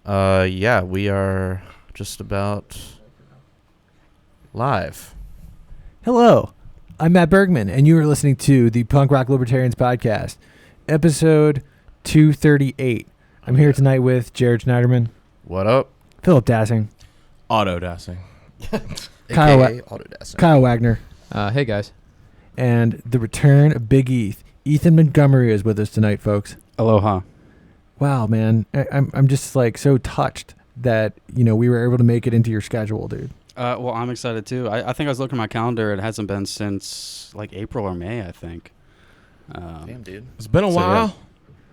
Yeah, we are just about live. Hello, I'm Matt Bergman, and you are listening to the Punk Rock Libertarians Podcast, episode 238. I'm here tonight with Jared Schneiderman. What up? Philip Dassing. Auto Dassing. Kyle Wagner. Hey, guys. And the return of Big Eth. Ethan Montgomery is with us tonight, folks. Aloha. Wow, man. I'm just like so touched that, we were able to make it into your schedule, dude. Well, I'm excited too. I think I was looking at my calendar. It hasn't been since like April or May, I think. Damn, dude. It's been a while. Yeah.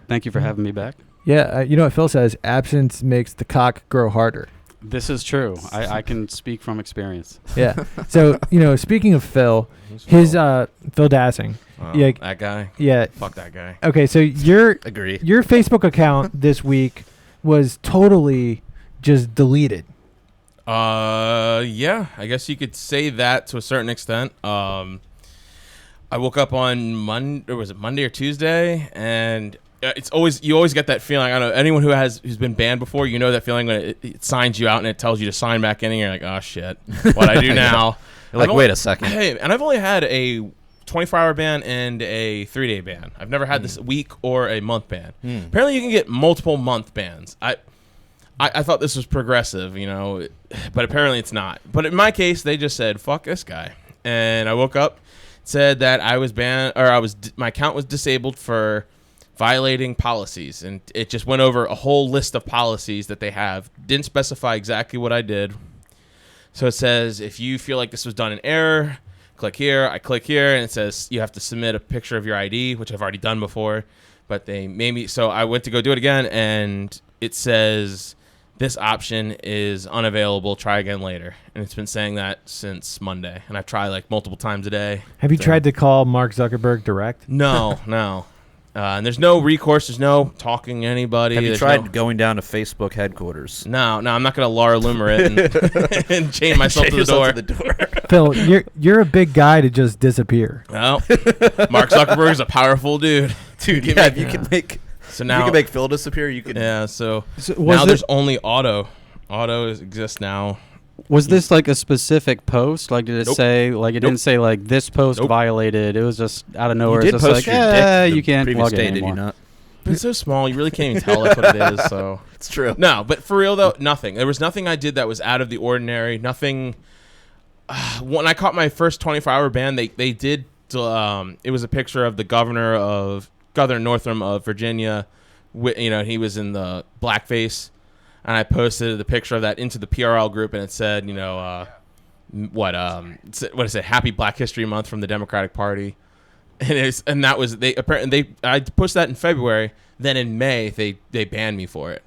Thank you for having me back. Yeah, you know what Phil says? Absence makes the cock grow harder. This is true. I can speak from experience. Yeah. So, speaking of Phil, his Phil Dassing. Yeah, that guy. Yeah. Fuck that guy. Okay, so your Agree. Facebook account this week was totally just deleted. Yeah, I guess you could say that to a certain extent. I woke up on Monday, or was it Monday or Tuesday? And you always get that feeling. I don't know, anyone who's been banned before, you know that feeling when it signs you out and it tells you to sign back in, and you're like, oh shit, what I do now? You're like, wait a second. Hey, and I've only had a 24-hour ban and a 3-day ban. I've never had this week or a month ban. Apparently, you can get multiple month bans. I thought this was progressive, but apparently it's not. But in my case, they just said, fuck this guy. And I woke up, said that I was banned, or my account was disabled for violating policies. And it just went over a whole list of policies that they have. Didn't specify exactly what I did. So it says, if you feel like this was done in error, click here. I click here, and it says you have to submit a picture of your ID, which I've already done before. But they made me, so I went to go do it again, and it says, this option is unavailable. Try again later. And it's been saying that since Monday. And I've tried like multiple times a day. Have you tried to call Mark Zuckerberg direct? No. And there's no recourse. There's no talking to anybody. Have you tried going down to Facebook headquarters? No. I'm not going to Laura Loomer it and chain myself to the door. Phil, you're a big guy to just disappear. Well, Mark Zuckerberg is a powerful dude. Dude, yeah, if you can make... So now you can make Phil disappear. You can. Yeah. So now there's only auto. Auto exists now. Was this like a specific post? Like, did it say like it didn't say like this post violated? It was just out of nowhere. You did it's post just your like, dick you can't previous log day, in did anymore. you not? But it's so small, you really can't even tell that's what it is. So it's true. No, but for real though, nothing. There was nothing I did that was out of the ordinary. Nothing. When I caught my first 24-hour ban, they did. It was a picture of the Governor Northam of Virginia. He was in the blackface, and I posted the picture of that into the PRL group, and it said, what is it? Happy Black History Month from the Democratic Party, and that was I posted that in February. Then in May, they banned me for it.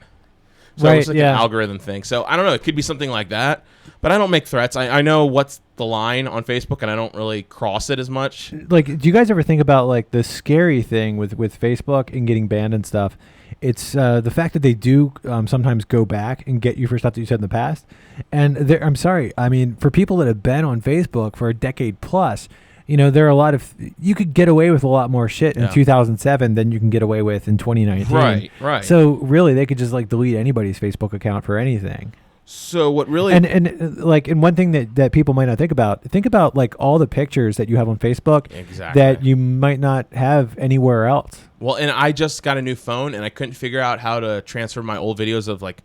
So it was like an algorithm thing. So I don't know. It could be something like that, but I don't make threats. I know what's the line on Facebook, and I don't really cross it as much. Like, do you guys ever think about like the scary thing with Facebook and getting banned and stuff? It's the fact that they do sometimes go back and get you for stuff that you said in the past. And I'm sorry. I mean, for people that have been on Facebook for a decade plus, there are a lot of, you could get away with a lot more shit in 2007 than you can get away with in 2019. Right. So really, they could just like delete anybody's Facebook account for anything. So what really and one thing that people might not think about like all the pictures that you have on Facebook that you might not have anywhere else. Well, and I just got a new phone, and I couldn't figure out how to transfer my old videos of like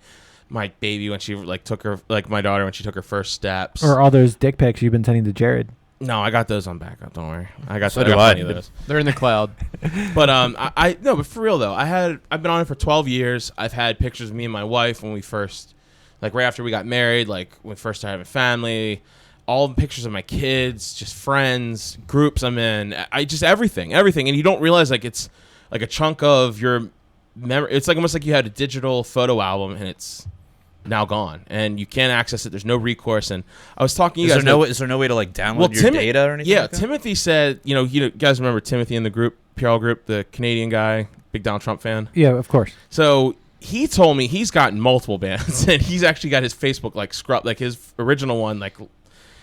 my baby when she like took her, like my daughter when she took her first steps, or all those dick pics you've been sending to Jared. No, I got those on backup. Don't worry, I got plenty of those. They're in the cloud. But but for real though, I've been on it for 12 years. I've had pictures of me and my wife when we first, like right after we got married, like when we first started having a family. All the pictures of my kids, just friends, groups I'm in. Everything, and you don't realize like it's like a chunk of your memory. It's like almost like you had a digital photo album, and it's now gone, and you can't access it. There's no recourse. And I was talking to you guys. Is there no way to like download your data or anything? Yeah, like that? Timothy said, you guys remember Timothy in the group, PRL group, the Canadian guy, big Donald Trump fan. Yeah, of course. So he told me he's gotten multiple bans, and he's actually got his Facebook like scrubbed, like his original one, like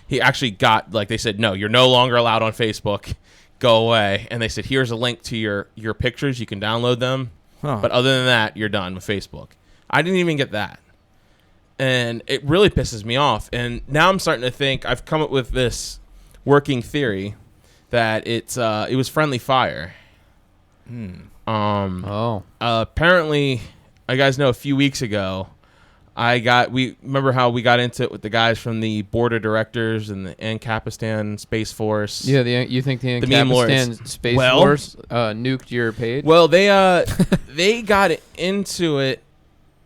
he actually got, like they said, no, you're no longer allowed on Facebook. Go away. And they said, here's a link to your pictures. You can download them. But other than that, you're done with Facebook. I didn't even get that. And it really pisses me off. And now I'm starting to think I've come up with this working theory that it was friendly fire. Apparently, you guys know a few weeks ago, we remember how we got into it with the guys from the board of directors and the Ancapistan Space Force. Yeah, you think the Ancapistan Space Force nuked your page? Well, they got into it.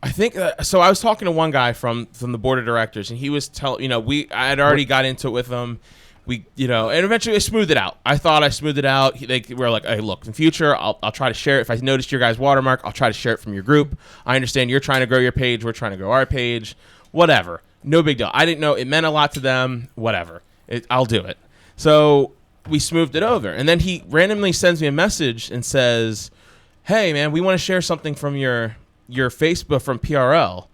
I think so. I was talking to one guy from the board of directors, and he was I had already got into it with them. And eventually I smoothed it out. I thought I smoothed it out. They were like, hey, look, in future, I'll try to share it. If I noticed your guys' watermark, I'll try to share it from your group. I understand you're trying to grow your page. We're trying to grow our page. Whatever. No big deal. I didn't know. It meant a lot to them. Whatever. I'll do it. So we smoothed it over. And then he randomly sends me a message and says, hey, man, we want to share something from your Facebook from PRL. And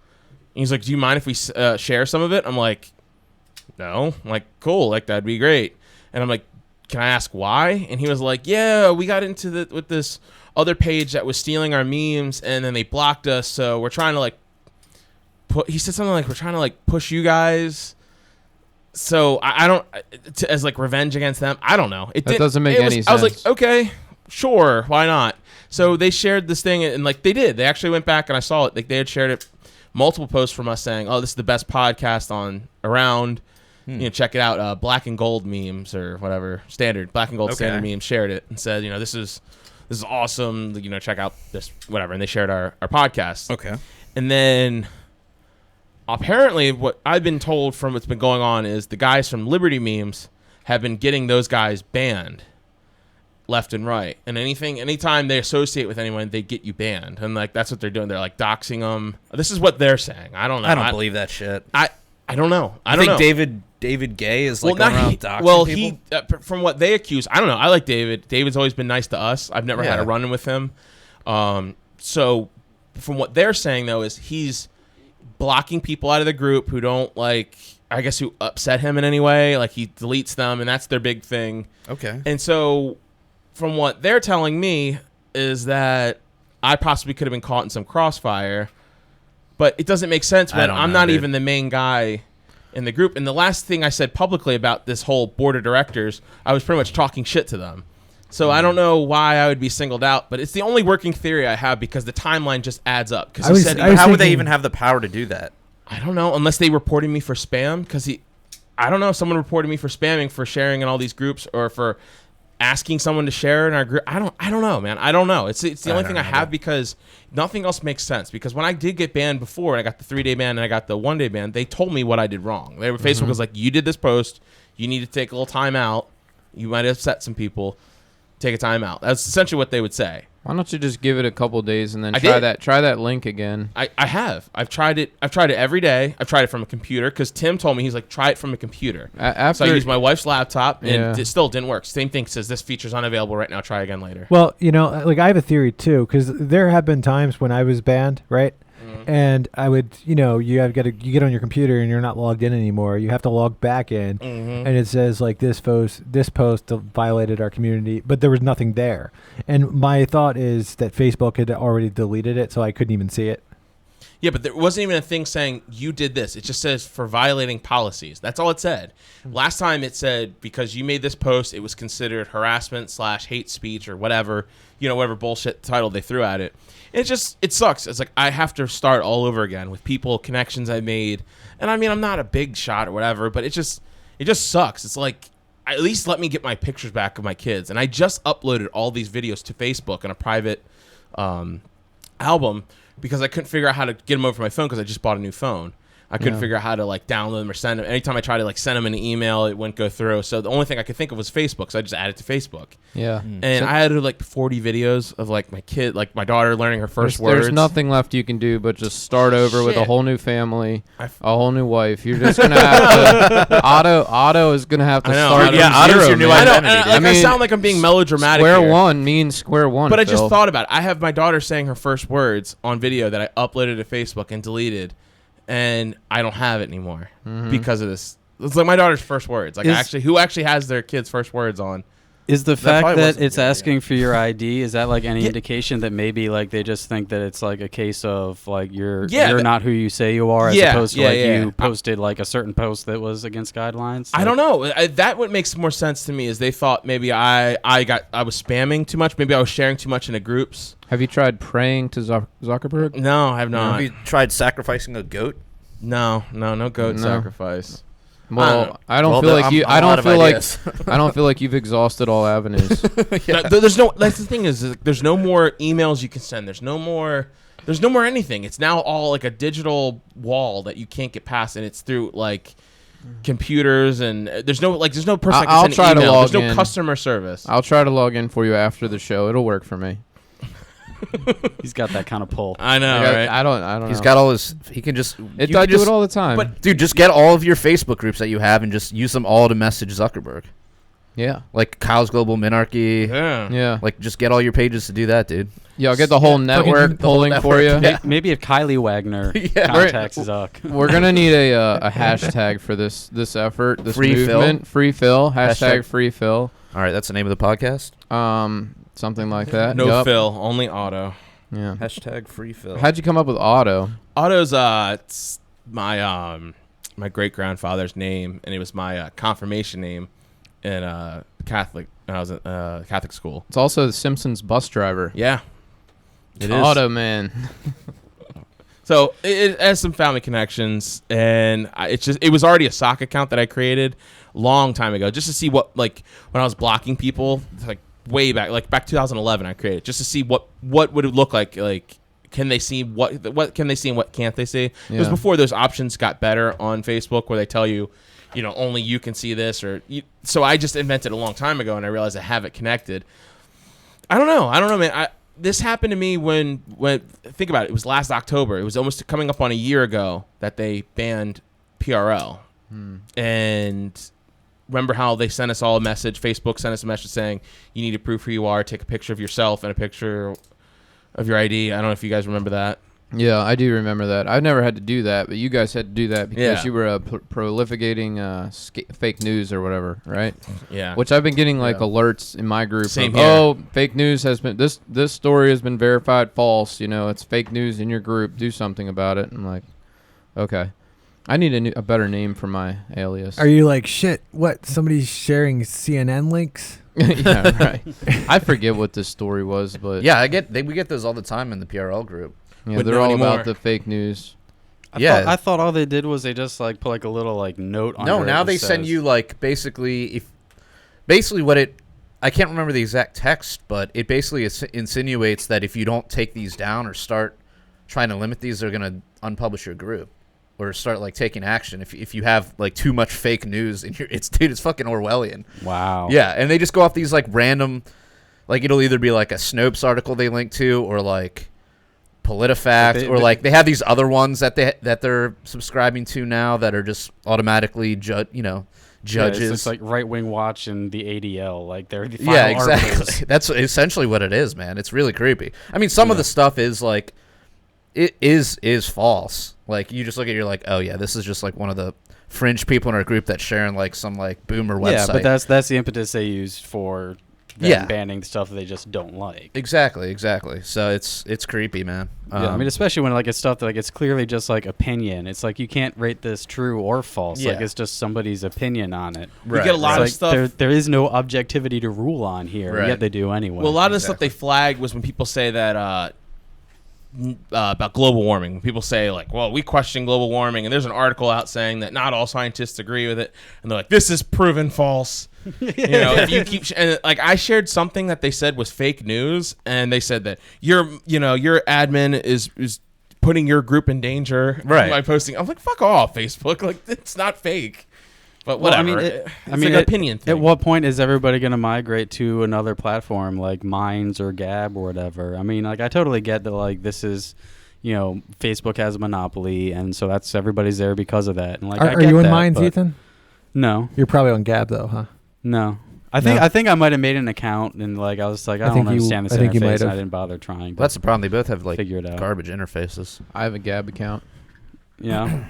he's like, do you mind if we share some of it? I'm like, no. I'm like, cool. Like, that'd be great. And I'm like, can I ask why? And he was like, yeah, we got into with this other page that was stealing our memes, and then they blocked us. So we're trying to he said something like, we're trying to push you guys. So I don't, as revenge against them. I don't know. Doesn't make any sense. I was like, okay, sure. Why not? So they shared this thing, and they did. They actually went back, and I saw it. They had shared it, multiple posts from us saying, "Oh, this is the best podcast around. Check it out." Black and Gold memes or whatever standard Black and Gold standard memes shared it and said, "This is awesome. Check out this whatever." And they shared our podcast. Okay. And then apparently, what I've been told from what's been going on is the guys from Liberty Memes have been getting those guys banned left and right, and anytime they associate with anyone, they get you banned, and that's what they're doing. They're doxing them. This is what they're saying. I don't know. I don't believe that shit. I don't know. I think know. David Gay is going around doxing people? From what they accuse, I don't know. I like David. David's always been nice to us. I've never had a run-in with him. So from what they're saying though is he's blocking people out of the group who don't who upset him in any way. He deletes them, and that's their big thing. Okay. And so from what they're telling me is that I possibly could have been caught in some crossfire, but it doesn't make sense when I'm not even the main guy in the group. And the last thing I said publicly about this whole board of directors, I was pretty much talking shit to them. So I don't know why I would be singled out, but it's the only working theory I have because the timeline just adds up. Because how would they even have the power to do that? I don't know, unless they reported me for spam. Because I don't know if someone reported me for spamming for sharing in all these groups or for asking someone to share in our group. I don't know, man. I don't know. It's the only thing I have because nothing else makes sense. Because when I did get banned before, and I got the 3-day ban and I got the 1-day ban, they told me what I did wrong. Facebook was like, you did this post. You need to take a little time out. You might upset some people. Take a time out. That's essentially what they would say. Why don't you just give it a couple days and then try that link again? I have. I've tried it. I've tried it every day. I've tried it from a computer because Tim told me he's like, try it from a computer. So I used my wife's laptop and it still didn't work. Same thing, says this feature's unavailable right now. Try again later. Well, I have a theory too because there have been times when I was banned, right? And I would, you get on your computer and you're not logged in anymore. You have to log back in, and it says this post violated our community, but there was nothing there. And my thought is that Facebook had already deleted it, so I couldn't even see it. Yeah, but there wasn't even a thing saying you did this. It just says for violating policies. That's all it said. Last time it said because you made this post, it was considered harassment / hate speech or whatever, whatever bullshit title they threw at it. It sucks. It's like I have to start all over again with connections I made. And I mean, I'm not a big shot or whatever, but it just sucks. It's like, at least let me get my pictures back of my kids. And I just uploaded all these videos to Facebook in a private album because I couldn't figure out how to get them over my phone because I just bought a new phone. I couldn't figure out how to download them or send them. Anytime I tried to send them an email, it wouldn't go through. So the only thing I could think of was Facebook. So I just added to Facebook. Yeah. And I had 40 videos of my kid, my daughter learning her first words. There's nothing left you can do but just start over with a whole new family, a whole new wife. You're just gonna have to. Otto is gonna have to start. Yeah, Otto's your new identity. I sound like I'm being melodramatic. Square one means square one. But I just thought about it. I have my daughter saying her first words on video that I uploaded to Facebook and deleted. And I don't have it anymore because of this. It's my daughter's first words. Who actually has their kids' first words on Is the fact that it's asking for your ID, is that like any indication that maybe like they just think that it's like a case of like you're not who you say you are, as opposed to you posted like a certain post that was against guidelines? I don't know. That what makes more sense to me is they thought maybe I was spamming too much. Maybe I was sharing too much into groups. Have you tried praying to Zuckerberg? No, I have not. Have you tried sacrificing a goat? No goat sacrifice. Well, I don't feel like you. I don't feel like you've exhausted all avenues. There's no. That's the thing is, there's no more emails you can send. There's no more anything. It's now all like a digital wall that you can't get past, and it's through like computers, and there's no person that can send email. There's no customer service. I'll try to log in for you after the show. It'll work for me. He's got that kind of pull. I know, right? I don't. He's got all his. He can just. I do it all the time. But dude, just get all of your Facebook groups that you have and just use them all to message Zuckerberg. Yeah. Like Kyle's Global Minarchy. Yeah. Like just get all your pages to do that, dude. Yeah, I'll get the whole network polling for you. Yeah. Maybe if Kylie Wagner contacts Zuck. We're gonna need a hashtag for this effort, this movement. Free Phil. Hashtag Free Phil. All right, that's the name of the podcast. Something like that. No Phil, only Otto. Yeah. Hashtag Free Phil. How'd you come up with Otto? Otto's it's my great grandfather's name, and it was my confirmation name in Catholic. When I was at Catholic school. It's also the Simpsons bus driver. Yeah, it is Otto, man. So it has some family connections, and it was already a sock account that I created long time ago, just to see what, like, when I was blocking people, like way back 2011, I created just to see what would it look like. Like, can they see what can they see and what can't they see? Because before those options got better on Facebook, where they tell you, only you can see this, so I just invented it a long time ago, and I realized I have it connected. I don't know, man. This happened to me when think about it. It was last October. It was almost coming up on a year ago that they banned PRL. And remember how they sent us all a message? Facebook sent us a message saying you need to prove who you are. Take a picture of yourself and a picture of your ID. I don't know if you guys remember that. Yeah, I do remember that. I've never had to do that, but you guys had to do that because you were prolificating fake news or whatever, right? Yeah. Which I've been getting alerts in my group. Same of, here. Oh, fake news has been this story has been verified false. It's fake news in your group. Do something about it. I'm like, okay. I need a better name for my alias. Are you like, shit, what? Somebody's sharing CNN links? Yeah, right. I forget what this story was, but yeah, we get those all the time in the PRL group. Yeah, they're all about the fake news. I thought all they did was they just like put like a little like note on. No, now they send you like basically what it. I can't remember the exact text, but it basically insinuates that if you don't take these down or start trying to limit these, they're gonna unpublish your group or start like taking action if you have like too much fake news in your. It's fucking Orwellian. Wow. Yeah, and they just go off these like random, like it'll either be like a Snopes article they link to or like PolitiFact, or like they have these other ones that they're subscribing to now that are just automatically judges. Yeah, it's like Right Wing Watch and the ADL, like they're the final exactly. arbiters. That's essentially what it is, man. It's really creepy. I mean, some of the stuff is like it is false. Like you just look at it, you're like, oh yeah, this is just like one of the fringe people in our group that's sharing like some like boomer website. Yeah, but that's the impetus they use for banning stuff that they just don't like. Exactly. So it's creepy, man. I mean, especially when like it's stuff that like it's clearly just like opinion. It's like you can't rate this true or false. Like it's just somebody's opinion on it. Right. You get a lot of stuff. There is no objectivity to rule on here, yet they do anyway. Well, a lot of the stuff they flagged was when people say that about global warming. When people say like, well, we question global warming, and there's an article out saying that not all scientists agree with it, and they're like, this is proven false. If you keep and like I shared something that they said was fake news, and they said that your admin is putting your group in danger by posting. I'm like, fuck off, Facebook. Like, it's not fake. But whatever. Well, it's like an opinion thing. At what point is everybody going to migrate to another platform like Minds or Gab or whatever? I mean, like I totally get that. Like this is, Facebook has a monopoly, and so that's everybody's there because of that. And like, are you in Minds, Ethan? No, you're probably on Gab though, huh? No. I think I might have made an account and like I was like I don't understand this interface, and I didn't bother trying. That's the problem. They both have like figure it out. Garbage interfaces. I have a Gab account. Yeah.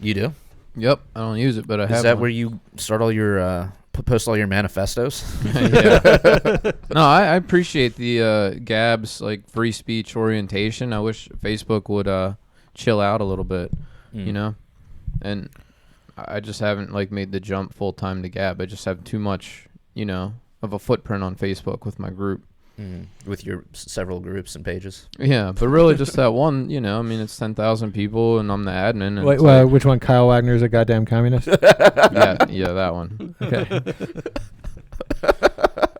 You do? Yep. I don't use it, but I have. Is that one. where you start all your post all your manifestos. Yeah. No, I appreciate the Gab's like free speech orientation. I wish Facebook would chill out a little bit, you know, and I just haven't like made the jump full time to Gab. I just have too much, you know, of a footprint on Facebook with my group. With your several groups and pages. Yeah, but really just that one, you know, I mean, it's 10,000 people and I'm the admin. And Wait, like, which one? Kyle Wagner's a goddamn communist? yeah, that one. Okay.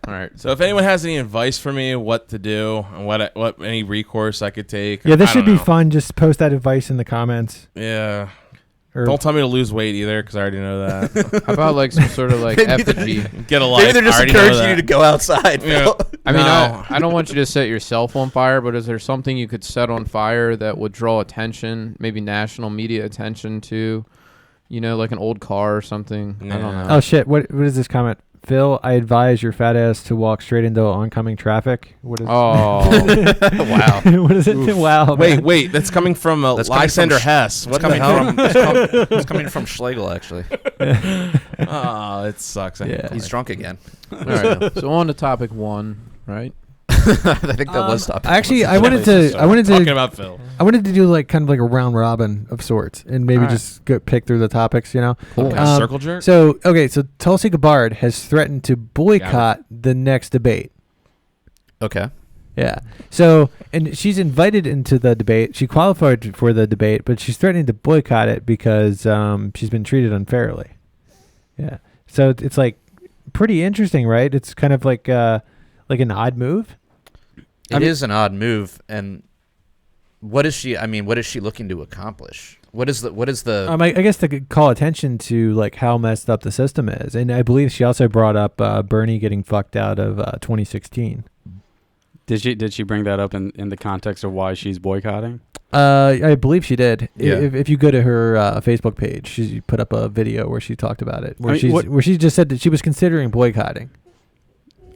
All right. So if anyone has any advice for me, what to do and what any recourse I could take. Yeah, this I should don't be know. fun. Just post that advice in the comments. Yeah. Or Don't tell me to lose weight either, because I already know that. How about like some sort of like effigy? Get a life. Maybe they're just I already know encouraging that. you to go outside. Yeah. Phil. I mean, No. I don't want you to set yourself on fire, but is there something you could set on fire that would draw attention, maybe national media attention to, you know, like an old car or something? I don't know. Oh shit! What is this comment? Phil, I advise your fat ass to walk straight into oncoming traffic. What is? Oh, Wow. What is it? Wow. man. Wait, that's coming from That's coming from Lysander Sh- Hess. What It's the coming hell? from it's coming from Schlegel, actually. Oh, it sucks. Yeah. He's drunk again. all right. So on to topic 1, right? I think that was topic. Actually, I Talking wanted about Phil. to do like kind of like a round robin of sorts, and maybe Alright. just go pick through the topics. You know. Kind of circle jerk. So Tulsi Gabbard has threatened to boycott the next debate. Okay. Yeah. So, and she's invited into the debate. She qualified for the debate, but she's threatening to boycott it because she's been treated unfairly. Yeah. So it's like pretty interesting, right? It's kind of like an odd move. It is an odd move, and what is she? I mean, what is she looking to accomplish? What is the? I guess to call attention to like how messed up the system is, and I believe she also brought up Bernie getting fucked out of 2016. Did she bring that up in the context of why she's boycotting? I believe she did. Yeah. If you go to her Facebook page, she put up a video where she talked about it, where I mean, where she just said that she was considering boycotting.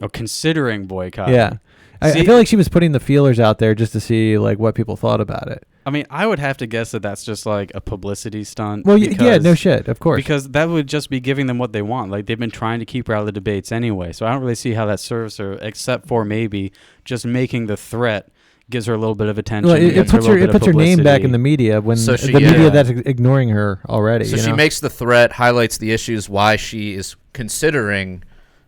Oh, considering boycotting. Yeah. I feel like she was putting the feelers out there just to see like what people thought about it. I mean, I would have to guess that that's just like a publicity stunt. Well, yeah, no shit, of course. Because that would just be giving them what they want. Like, they've been trying to keep her out of the debates anyway. So I don't really see how that serves her, except for maybe just making the threat gives her a little bit of attention. Well, it puts her name back in the media when So the she- media yeah. that's ignoring her already. So you she know? makes the threat, highlights the issues, why she is considering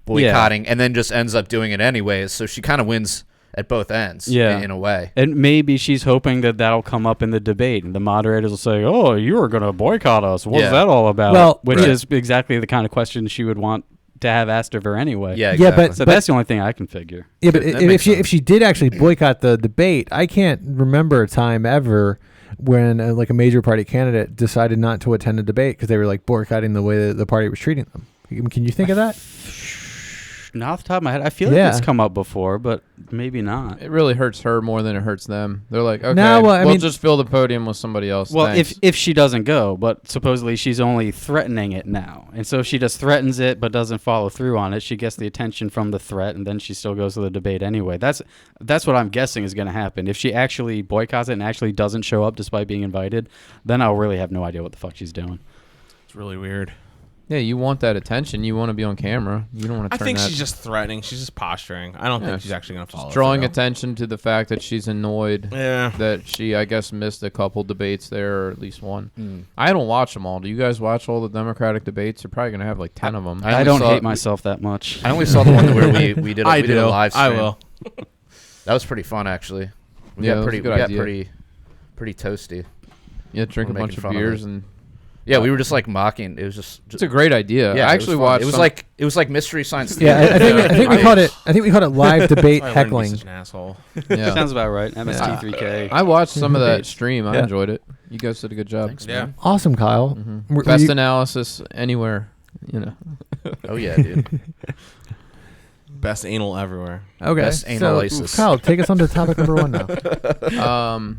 boycotting, and then just ends up doing it anyways. So she kind of wins at both ends, in a way. And maybe she's hoping that that'll come up in the debate, and the moderators will say, "Oh, you were going to boycott us. What's that all about?" Well, which right. is exactly the kind of question she would want to have asked of her anyway. Yeah, Yeah, exactly. So that's the only thing I can figure. Yeah, but That if makes sense. she did actually boycott the debate, I can't remember a time ever when like a major party candidate decided not to attend a debate because they were like boycotting the way the party was treating them. Can you think of that? Not off the top of my head, I feel like it's come up before, but maybe not. It really hurts her more than it hurts them. They're like, okay, No, well, I we'll mean- just fill the podium with somebody else. Well, Thanks. if she doesn't go, but supposedly she's only threatening it now. And so if she just threatens it but doesn't follow through on it, she gets the attention from the threat, and then she still goes to the debate anyway. That's what I'm guessing is going to happen. If she actually boycotts it and actually doesn't show up despite being invited, then I'll really have no idea what the fuck she's doing. It's really weird. yeah, you want that attention. You want to be on camera. You don't want to I turn think that. she's just threatening. She's just posturing. I don't think she's actually going to follow. drawing through. attention to the fact that she's annoyed Yeah. that she, I guess, missed a couple debates there, or at least one. Mm. I don't watch them all. Do you guys watch all the Democratic debates? You're probably going to have like 10 of them. I I only don't saw- hate myself that much. I only saw the one where we did I a do. live stream. I will. That was pretty fun, actually. We Yeah, got that was pretty a good we got idea. pretty toasty. Yeah, drink a We're bunch making of fun of beers it. and Yeah, we were just like mocking. It was just it's a great idea. yeah. I it actually was fun. watched. It was like Mystery Science Yeah, Theater. I think we called it. I think we called it live debate I learned to be heckling. such an asshole. Yeah. Sounds about right. MST3K. I watched some of that stream. I Yeah. enjoyed it. You guys did a good job. Thanks, Yeah. man. Awesome, Kyle. Were Best you- analysis anywhere. You know. Oh yeah, dude. Best anal everywhere. Okay. Best analysis. Kyle, take us on to topic number 1 now.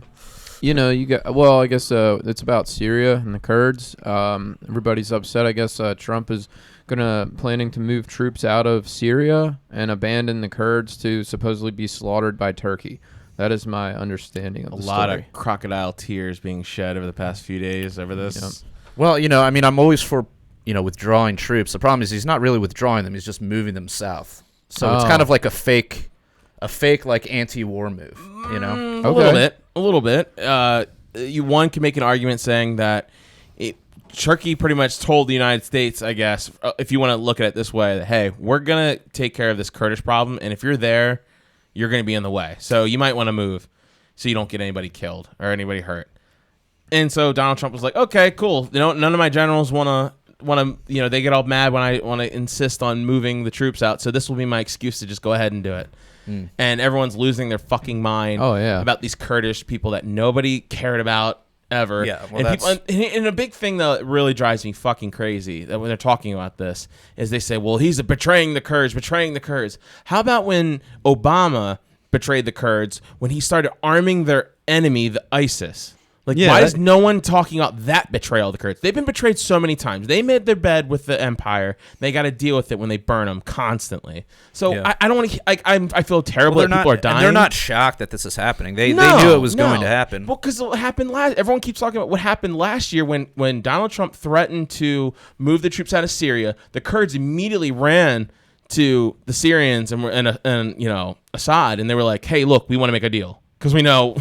You know, you got. Well, I guess it's about Syria and the Kurds. Everybody's upset. I guess Trump is planning to move troops out of Syria and abandon the Kurds to supposedly be slaughtered by Turkey. That is my understanding of A the lot story. of crocodile tears being shed over the past few days over this. Yep. Well, I mean, I'm always for, withdrawing troops. The problem is he's not really withdrawing them; he's just moving them south. So it's kind of like a fake like anti-war move. A little bit. One can make an argument saying that Turkey pretty much told the United States, I guess, if you want to look at it this way, that, hey, we're going to take care of this Kurdish problem, and if you're there, you're going to be in the way. So you might want to move so you don't get anybody killed or anybody hurt. And so Donald Trump was like, okay, cool. None of my generals want to, they get all mad when I want to insist on moving the troops out. So this will be my excuse to just go ahead and do it. And everyone's losing their fucking mind about these Kurdish people that nobody cared about ever. Yeah, well, and a big thing that really drives me fucking crazy that when they're talking about this is they say, well, he's betraying the Kurds. How about when Obama betrayed the Kurds when he started arming their enemy, the ISIS? Why is no one talking about that betrayal of the Kurds? They've been betrayed so many times. They made their bed with the empire. They got to deal with it when they burn them constantly. So I don't want to. I feel terrible that people are dying. They're not shocked that this is happening. They knew it was going to happen. Well, because it happened last. Everyone keeps talking about what happened last year when Donald Trump threatened to move the troops out of Syria. The Kurds immediately ran to the Syrians and Assad, and they were like, "Hey, look, we want to make a deal." Because we know,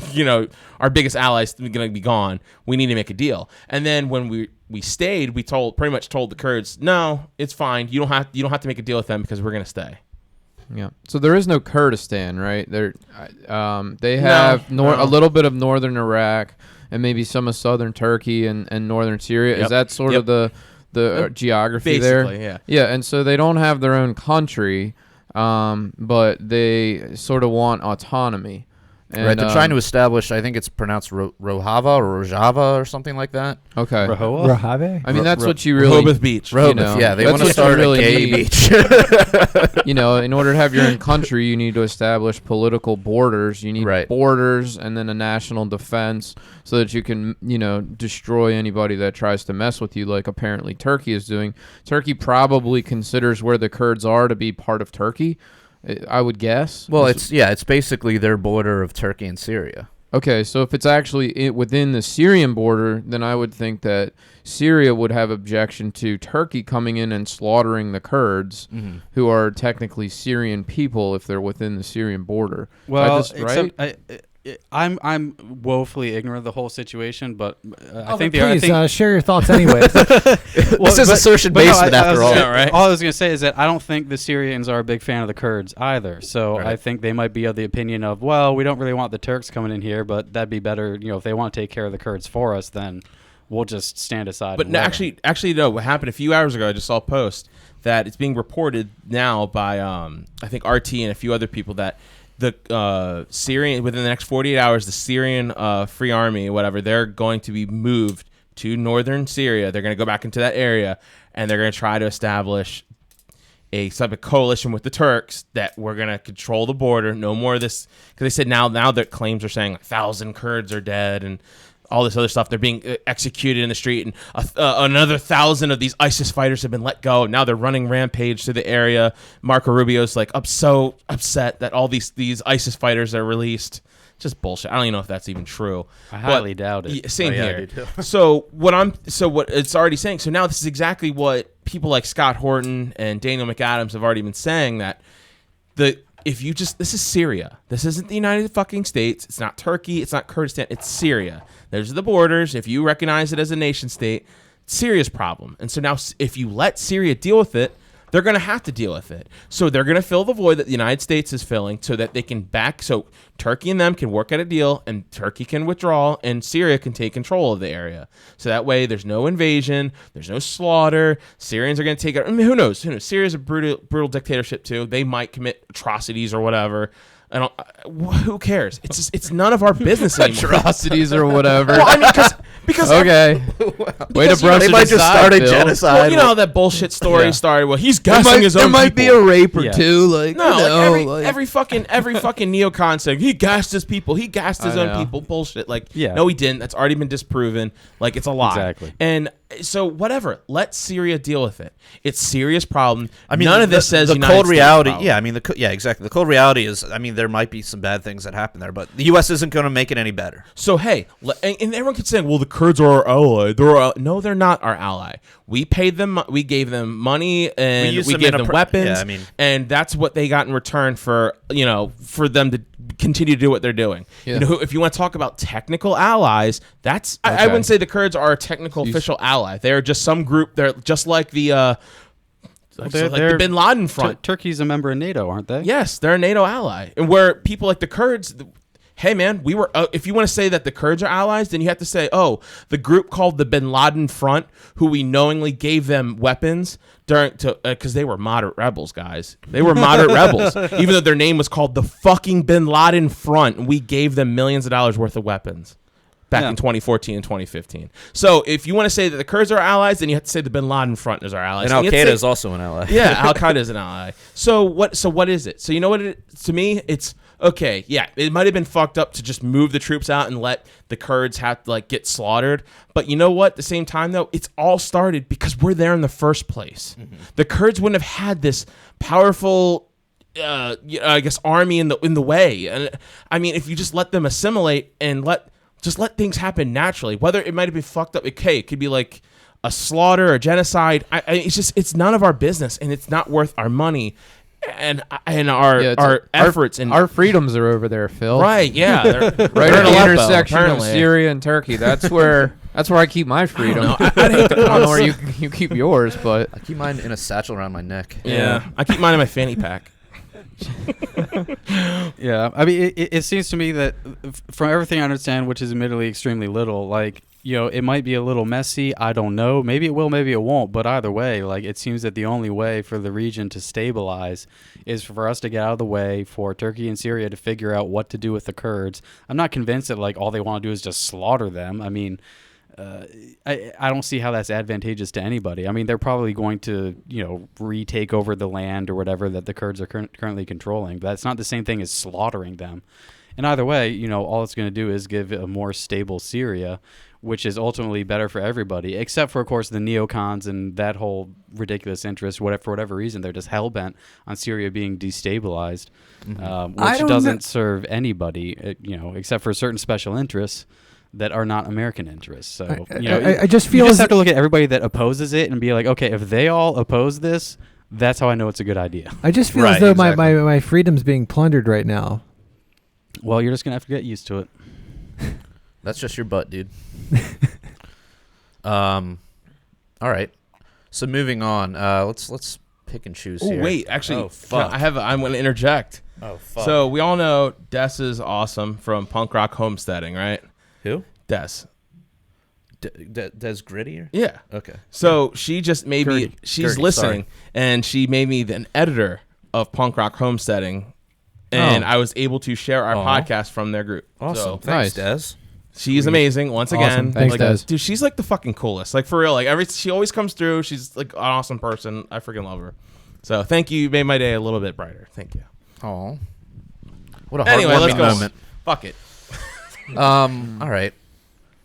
our biggest ally is going to be gone. We need to make a deal. And then when we stayed, we pretty much told the Kurds, no, it's fine. You don't have to make a deal with them because we're going to stay. Yeah. So there is no Kurdistan, right? They have a little bit of northern Iraq and maybe some of southern Turkey and northern Syria. Yep. Is that sort of the geography basically, there? Yeah. And so they don't have their own country, but they sort of want autonomy. And, right, they're trying to establish, I think it's pronounced Rojava or Rojava or something like that. Okay. Rojava? I mean, that's what you really... Rehoboth Beach. Rehoboth, yeah. They want to start a gay beach. In order to have your own country, you need to establish political borders. You need borders and then a national defense so that you can, destroy anybody that tries to mess with you, like apparently Turkey is doing. Turkey probably considers where the Kurds are to be part of Turkey, I would guess. Well, it's basically their border of Turkey and Syria. Okay, so if it's actually within the Syrian border, then I would think that Syria would have objection to Turkey coming in and slaughtering the Kurds, who are technically Syrian people if they're within the Syrian border. Well, I'm woefully ignorant of the whole situation, but I think share your thoughts anyways. This is assertion-based after all. Right? All I was going to say is that I don't think the Syrians are a big fan of the Kurds either. So I think they might be of the opinion of, well, we don't really want the Turks coming in here, but that'd be better, if they want to take care of the Kurds for us, then we'll just stand aside. But no, actually, no. What happened a few hours ago? I just saw a post that it's being reported now by I think RT and a few other people that the Syrian, within the next 48 hours, the Syrian Free Army, whatever, they're going to be moved to northern Syria. They're going to go back into that area, and they're going to try to establish a type of coalition with the Turks that we're going to control the border. No more of this, because they said now their claims are saying 1,000 Kurds are dead and all this other stuff. They're being executed in the street, and another 1,000 of these ISIS fighters have been let go. Now they're running rampage through the area. Marco Rubio's so upset that all these ISIS fighters are released. Just bullshit. I don't even know if that's even true. I highly doubt it. Same here. So what it's already saying. So now this is exactly what people like Scott Horton and Daniel McAdams have already been saying, that this is Syria. This isn't the United fucking States. It's not Turkey. It's not Kurdistan. It's Syria. There's the borders. If you recognize it as a nation state, it's Syria's problem. And so now if you let Syria deal with it, they're going to have to deal with it. So they're going to fill the void that the United States is filling so that they can so Turkey and them can work out a deal, and Turkey can withdraw, and Syria can take control of the area. So that way there's no invasion, there's no slaughter. Syrians are going to take it. I mean, who knows? Syria's a brutal dictatorship too. They might commit atrocities or whatever. Who cares? It's none of our business anymore. Atrocities or whatever. Well, I mean, because okay. Way to brush they might just start a genocide. Well, that bullshit story started. Well, he's gassing his own people. There might be a rape or two. Every fucking neocon saying he gassed his people. He gassed his own people. Bullshit. No, he didn't. That's already been disproven. It's a lie. Exactly. And So whatever, let Syria deal with it. It's a serious problem. I mean, none of this says the United cold States reality. problem. Yeah, I mean, exactly. The cold reality is, I mean, there might be some bad things that happen there, but the U.S. isn't going to make it any better. So hey, and everyone keeps saying, "Well, the Kurds are our ally." No, they're not our ally. We paid them. We gave them money, and we gave them weapons. Yeah, I mean, and that's what they got in return for for them to continue to do what they're doing. Yeah. If you want to talk about technical allies, that's I wouldn't say the Kurds are a technical official ally. They're just some group. They're just like the the Bin Laden front. Turkey's a member of NATO, aren't they? Yes, they're a NATO ally, and where people like the Kurds. Hey man, we were. If you want to say that the Kurds are allies, then you have to say, the group called the Bin Laden Front, who we knowingly gave them weapons because they were moderate rebels, guys. They were moderate rebels, even though their name was called the fucking Bin Laden Front, and we gave them millions of dollars worth of weapons back in 2014 and 2015. So if you want to say that the Kurds are allies, then you have to say the Bin Laden Front is our allies. And Al Qaeda is also an ally. Yeah, Al Qaeda is an ally. So what is it? So you know what? To me, it's. Okay, yeah, it might have been fucked up to just move the troops out and let the Kurds have to get slaughtered. But you know what? At the same time, though, it's all started because we're there in the first place. Mm-hmm. The Kurds wouldn't have had this powerful, I guess, army in the way. And I mean, if you just let them assimilate and let things happen naturally, whether it might have been fucked up. Okay, it could be like a slaughter or genocide. It's none of our business, and it's not worth our money. And our efforts and our freedoms are over there, Phil. Right? Yeah, they're right at the intersection of Syria and Turkey. That's where I keep my freedom. I don't know where you keep yours, but I keep mine in a satchel around my neck. Yeah, I keep mine in my fanny pack. Yeah, I mean, it seems to me that from everything I understand, which is admittedly extremely little, it might be a little messy. I don't know. Maybe it will, maybe it won't. But either way, it seems that the only way for the region to stabilize is for us to get out of the way, for Turkey and Syria to figure out what to do with the Kurds. I'm not convinced that all they want to do is just slaughter them. I mean, I don't see how that's advantageous to anybody. I mean, they're probably going to, retake over the land or whatever that the Kurds are currently controlling. But that's not the same thing as slaughtering them. And either way, all it's going to do is give a more stable Syria, which is ultimately better for everybody, except for, of course, the neocons and that whole ridiculous interest. For whatever reason, they're just hell-bent on Syria being destabilized, which doesn't serve anybody, except for certain special interests that are not American interests. So, I just feel you just have to look at everybody that opposes it and be like, okay, if they all oppose this, that's how I know it's a good idea. I just feel as though my freedom's being plundered right now. Well, you're just going to have to get used to it. That's just your butt, dude. All right. So moving on, let's pick and choose here. Wait, actually, I'm going to interject. Oh, fuck. So we all know Des is awesome from Punk Rock Homesteading, right? Who? Des. Des Grittier? Yeah. Okay. So she just made me. She's Gertie, listening, sorry. and she made me an editor of Punk Rock Homesteading, and I was able to share our podcast from their group. Awesome. So, Thanks, Des. She's amazing. Once again, Thanks, Des. Dude, she's the fucking coolest. For real. She always comes through. She's an awesome person. I freaking love her. So thank you. You made my day a little bit brighter. Thank you. Oh. What a let's heartwarming go. moment. Fuck it. All right.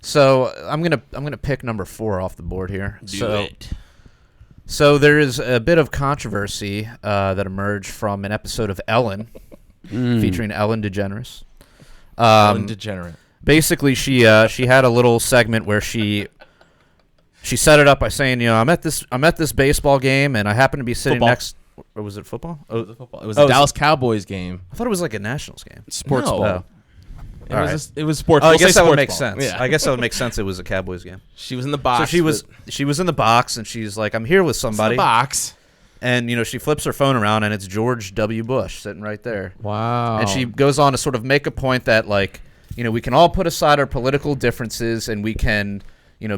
So I'm gonna pick number 4 off the board here. Do it. So there is a bit of controversy that emerged from an episode of Ellen featuring Ellen DeGeneres. Ellen DeGenerate. Basically, she had a little segment where she set it up by saying, I'm at this baseball game and I happen to be sitting next. Or was it football? Oh, it was football. It was a Dallas Cowboys game. I thought it was like a Nationals game. Sports ball. Oh. It was sports. Oh, I guess that would make ball. sense. Yeah. I guess that would make sense. It was a Cowboys game. She was in the box. So she was in the box, and she's like, "I'm here with somebody." In the box. And she flips her phone around, and it's George W. Bush sitting right there. Wow. And she goes on to sort of make a point that we can all put aside our political differences, and we can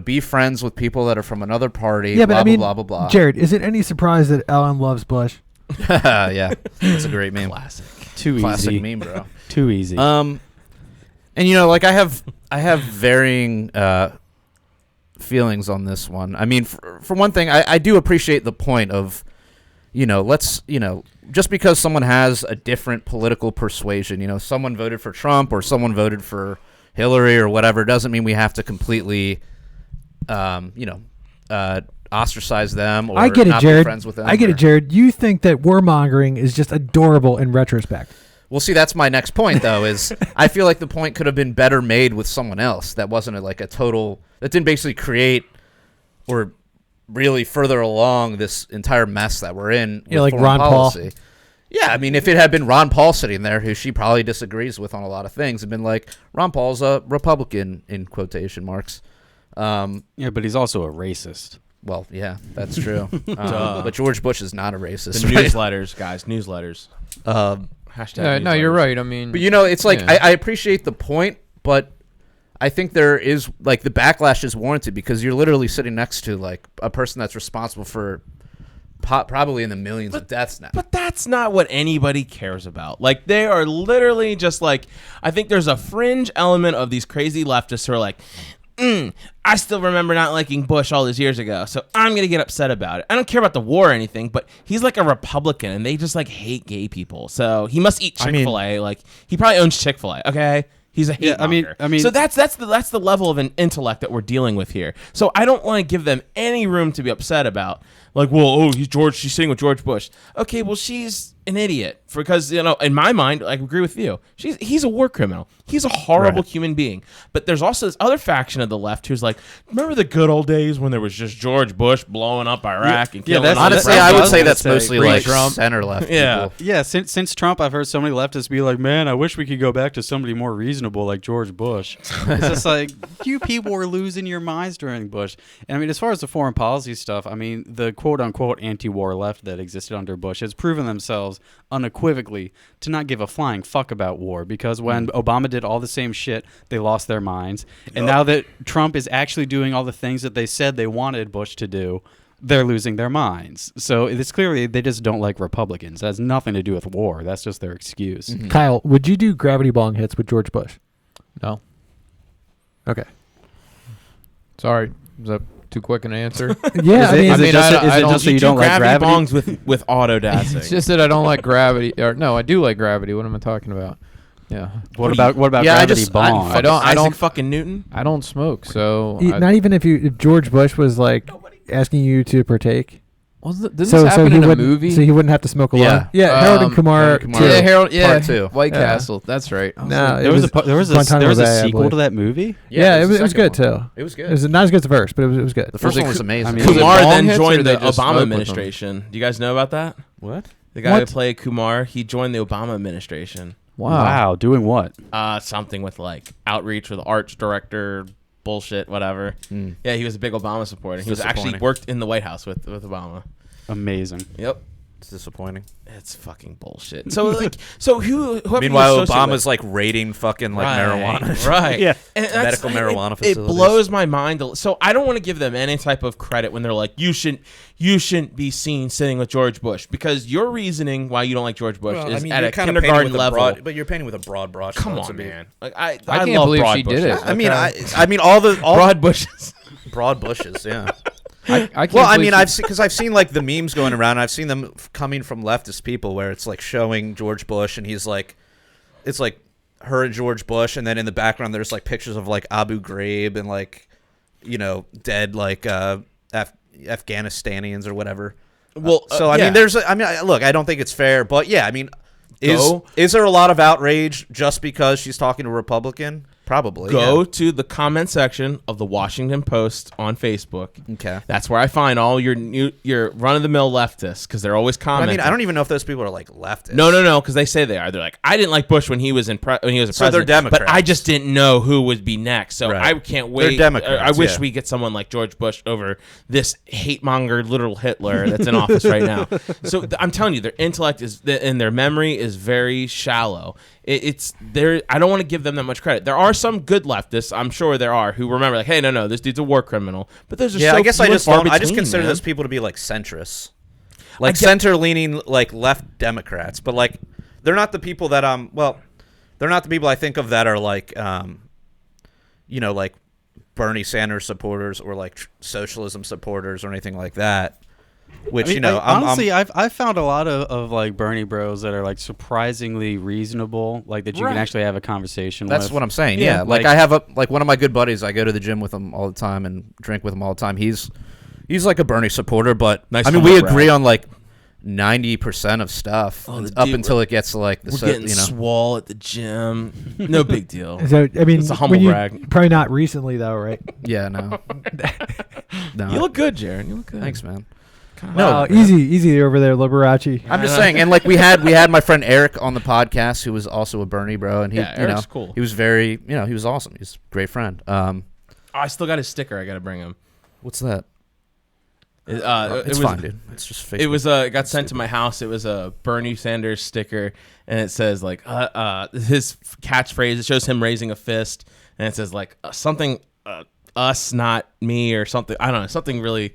be friends with people that are from another party. Yeah, blah, but blah, blah, blah, blah. Jared, is it any surprise that Ellen loves Bush? Yeah, that's a great meme. Classic. Too Classic easy. meme, bro. Too easy. And I have varying feelings on this one. I mean, for one thing, I do appreciate the point of, just because someone has a different political persuasion, someone voted for Trump or someone voted for Hillary or whatever, doesn't mean we have to completely, ostracize them or I get it, not Jared. be friends with them. I get it, Jared. You think that warmongering is just adorable in retrospect. Well, see, that's my next point, though, is I feel like the point could have been better made with someone else that wasn't a total – that didn't basically create or really further along this entire mess that we're in. Yeah, like foreign Ron policy. Paul. Yeah, I mean, if it had been Ron Paul sitting there, who she probably disagrees with on a lot of things, and been like, Ron Paul's a Republican, in quotation marks. Yeah, but he's also a racist. Well, yeah, that's true. But George Bush is not a racist. The right? newsletters, guys, newsletters. Hashtag no, you're newsletters. right. I mean, But, it's like, yeah. I appreciate the point, but I think there is, the backlash is warranted because you're literally sitting next to, a person that's responsible for probably in the millions of deaths now. But that's not what anybody cares about. They are literally just I think there's a fringe element of these crazy leftists who are like, I still remember not liking Bush all those years ago, so I'm going to get upset about it. I don't care about the war or anything, but he's like a Republican, and they just hate gay people. So he must eat Chick-fil-A. He probably owns Chick-fil-A, okay? He's a hate monger. I mean, so that's the level of an intellect that we're dealing with here. So I don't want to give them any room to be upset about. She's sitting with George Bush. Okay, well, she's an idiot because in my mind, I agree with you. He's a war criminal. He's a horrible human being. But there's also this other faction of the left who's like, remember the good old days when there was just George Bush blowing up Iraq and killing? Honestly, I would say that's mostly Trump. center left. Yeah. people. Yeah, since Trump, I've heard so many leftists be like, man, I wish we could go back to somebody more reasonable like George Bush. It's just like, you people were losing your minds during Bush. And I mean, as far as the foreign policy stuff, I mean, the quote-unquote anti-war left that existed under Bush has proven themselves unequivocally to not give a flying fuck about war, because when Obama did all the same shit, they lost their minds. And now that Trump is actually doing all the things that they said they wanted Bush to do, they're losing their minds. So it's clearly they just don't like Republicans. It has nothing to do with war. That's just their excuse. Mm-hmm. Kyle, would you do gravity bong hits with George Bush? no. Okay. Sorry. Is that too quick an answer? Yeah, Is it just don't- so you don't like gravity? bongs with autodancing. It's just that I don't like gravity. Or no, I do like gravity. What am I talking about? Yeah. What about Yeah, gravity bong? I don't. Isaac fucking Newton. I don't smoke, so Not even if George Bush was asking you to partake. didn't this happen he in a wouldn't, movie? so he wouldn't have to smoke alone. Yeah. Harold and Kumar. Yeah, Harold. Yeah, Part two. White Yeah. Castle. That's right. No, There was Guantanamo a Bay, I sequel believe. to that movie. Yeah, it the was second good one. too. It was good. It was not as good as the first, but it was good. The first one was amazing. I mean, Was it Kumar bong then hits, or joined they the just smoke Obama with them? administration. Do you guys know about that? What? The guy What? who played Kumar, he joined the Obama administration. Wow. Doing what? Something with outreach with arts director bullshit, whatever. Yeah, he was a big Obama supporter. He was actually disappointing. worked in the White House with Obama. Amazing. Yep. It's disappointing. It's fucking bullshit. So whoever Meanwhile, you associate Obama's rating fucking with- marijuana. right? Yeah. And that's- Medical marijuana It facilities. blows my mind. So I don't want to give them any type of credit when they're like, you shouldn't be seen sitting with George Bush, because your reasoning why you don't like George Bush is at a kindergarten level. But you're painting with a broad brush. Come though, on, to be- man. I can't love believe broad she bushes, did it. I mean, okay? I mean, all broad bushes. broad bushes. Yeah. I can't Well, I believe mean, she- I've seen the memes going around. I've seen them coming from leftist people where it's showing George Bush, and he's it's her and George Bush, and then in the background there's pictures of Abu Ghraib and dead Afghanistanians or whatever. Well, So I yeah. mean, look, I don't think it's fair, but yeah, I mean, is there a lot of outrage just because she's talking to a Republican? Probably. Go to the comment section of the Washington Post on Facebook. Okay. That's where I find all your run-of-the-mill leftists, because they're always I commenting. mean, I don't even know if those people are leftist. No, because they say they are. They're like, I didn't like Bush when he was a president. So they're Democrats. But I just didn't know who would be next. So Right. I can't wait. They're Democrats, I wish yeah. we get someone like George Bush over this hate-monger little Hitler that's in office right now. So I'm telling you, their intellect and their memory is very shallow. It's there. I don't want to give them that much credit. There are some good leftists, I'm sure there are, who remember hey, no, this dude's a war criminal. But those are Yeah, so I guess few I and just far don't. I just between, consider man. those people to be centrists, get- center-leaning, left Democrats. But they're not the people that they're not the people I think of that are Bernie Sanders supporters or socialism supporters or anything like that. Which I mean, honestly, I've found a lot of Bernie bros that are surprisingly reasonable, that you can actually have a conversation that's with. what I'm saying. Yeah, Yeah, I have one of my good buddies. I go to the gym with him all the time and drink with him all the time. He's He's like a Bernie supporter, but Nice I mean, we humble agree brag. on like 90% of stuff up until it gets to like the We're getting swole at the gym. No big deal. So I mean, It's a humble brag. Probably not recently though, right? Yeah, no. You look good, Jaron. You look good. Thanks, man. No, easy over there, Liberace. I'm just saying, and like we had my friend Eric on the podcast, who was also a Bernie bro, and he, Eric's cool. He was very, he was awesome. He's a great friend. I still got his sticker. I got to bring him. What's that? It's fine, dude. It's just Facebook. It was it got sent to my house. It was a Bernie Sanders sticker, and it says like his catchphrase. It shows him raising a fist, and it says like something us, not me, or something. I don't know, something really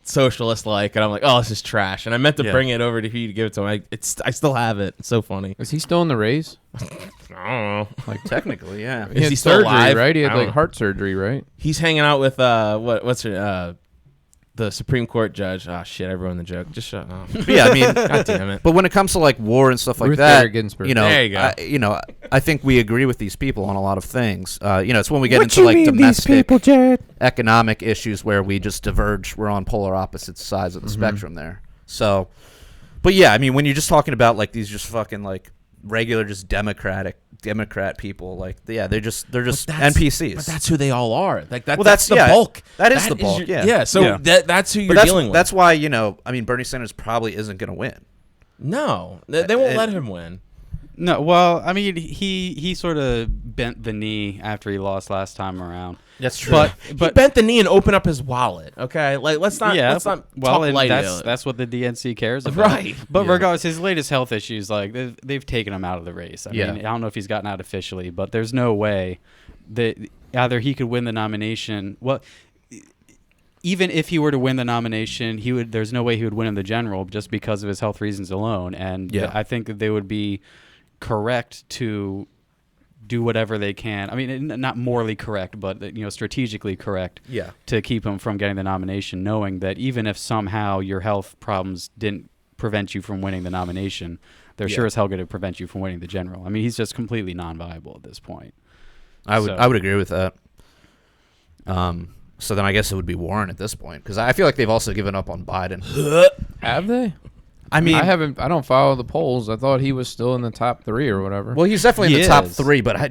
socialist like. And I'm like, oh, this is trash. And I meant to bring it over to you to give it to him. I still have it. It's so funny. Is he still in the race? I don't know. like technically, yeah. He had he still surgery, alive? right? He had I don't like know. heart surgery, right? He's hanging out with what's her the Supreme Court judge. Oh shit! I ruined the joke. Just shut up. But yeah, I mean, God damn it. but when it comes to like war and stuff like Ruth that, Bader Ginsburg. There you go. I think we agree with these people on a lot of things. It's when we get What into you like mean, domestic these people, Jared? economic issues where we just diverge. We're on polar opposite sides of the spectrum there. So, but yeah, I mean, when you're just talking about like these just fucking like regular, just Democrat people, like they're just NPCs. But that's who they all are. Like that. Well, that's the bulk. That is the bulk. Yeah. So that's who you're But dealing with. that's why I mean, Bernie Sanders probably isn't going to win. No, they won't let him win. No, well, I mean, he sort of bent the knee after he lost last time around. That's true. But He bent the knee and opened up his wallet. Okay, like let's not talk and light about it. that's what the DNC cares about. Right. But Yeah. regardless, his latest health issues, like they've taken him out of the race. I mean, I don't know if he's gotten out officially, but there's no way that either he could win the nomination. Well, even if he were to win the nomination, there's no way he would win in the general just because of his health reasons alone. And I think that they would be correct to do whatever they can. I mean, not morally correct, but strategically correct. Yeah. To keep him from getting the nomination, knowing that even if somehow your health problems didn't prevent you from winning the nomination, they're sure as hell going to prevent you from winning the general. I mean, he's just completely non-viable at this point. I would agree with that. So then I guess it would be Warren at this point, because I feel like they've also given up on Biden. Have they? I mean, I don't follow the polls. I thought he was still in the top 3 or whatever. Well, he's definitely in He the top is. 3, but I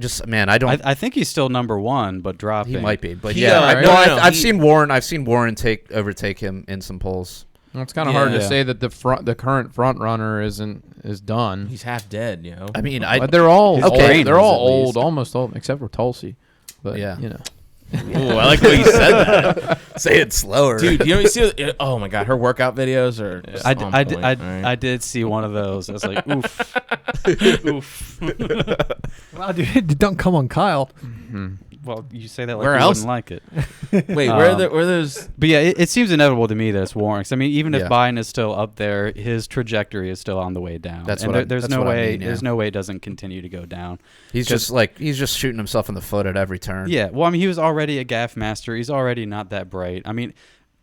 don't. I think he's still number 1, but dropping. He might be, but Yeah, I've seen Warren. I've seen Warren overtake him in some polls. Well, it's kind of hard to Yeah. say that the current front runner is done. He's half dead. I mean, But they're all His old. brain They're is, all at old, least. almost old, except for Tulsi. But Yeah. Ooh, I like the way you said that, Say it slower, dude. You see? Oh my god, her workout videos are. Just on point, right? I did see one of those. I was like, oof, oof. Wow, dude, don't come on Kyle. Well, you say that like Where you else? wouldn't like it. Wait, where are those? But yeah, it seems inevitable to me that it's Warren. 'Cause I mean, even if Yeah. Biden is still up there, his trajectory is still on the way down. That's and what there's that's no what I way. mean, yeah. There's no way it doesn't continue to go down. He's just shooting himself in the foot at every turn. Yeah. Well, I mean, he was already a gaffe master. He's already not that bright. I mean,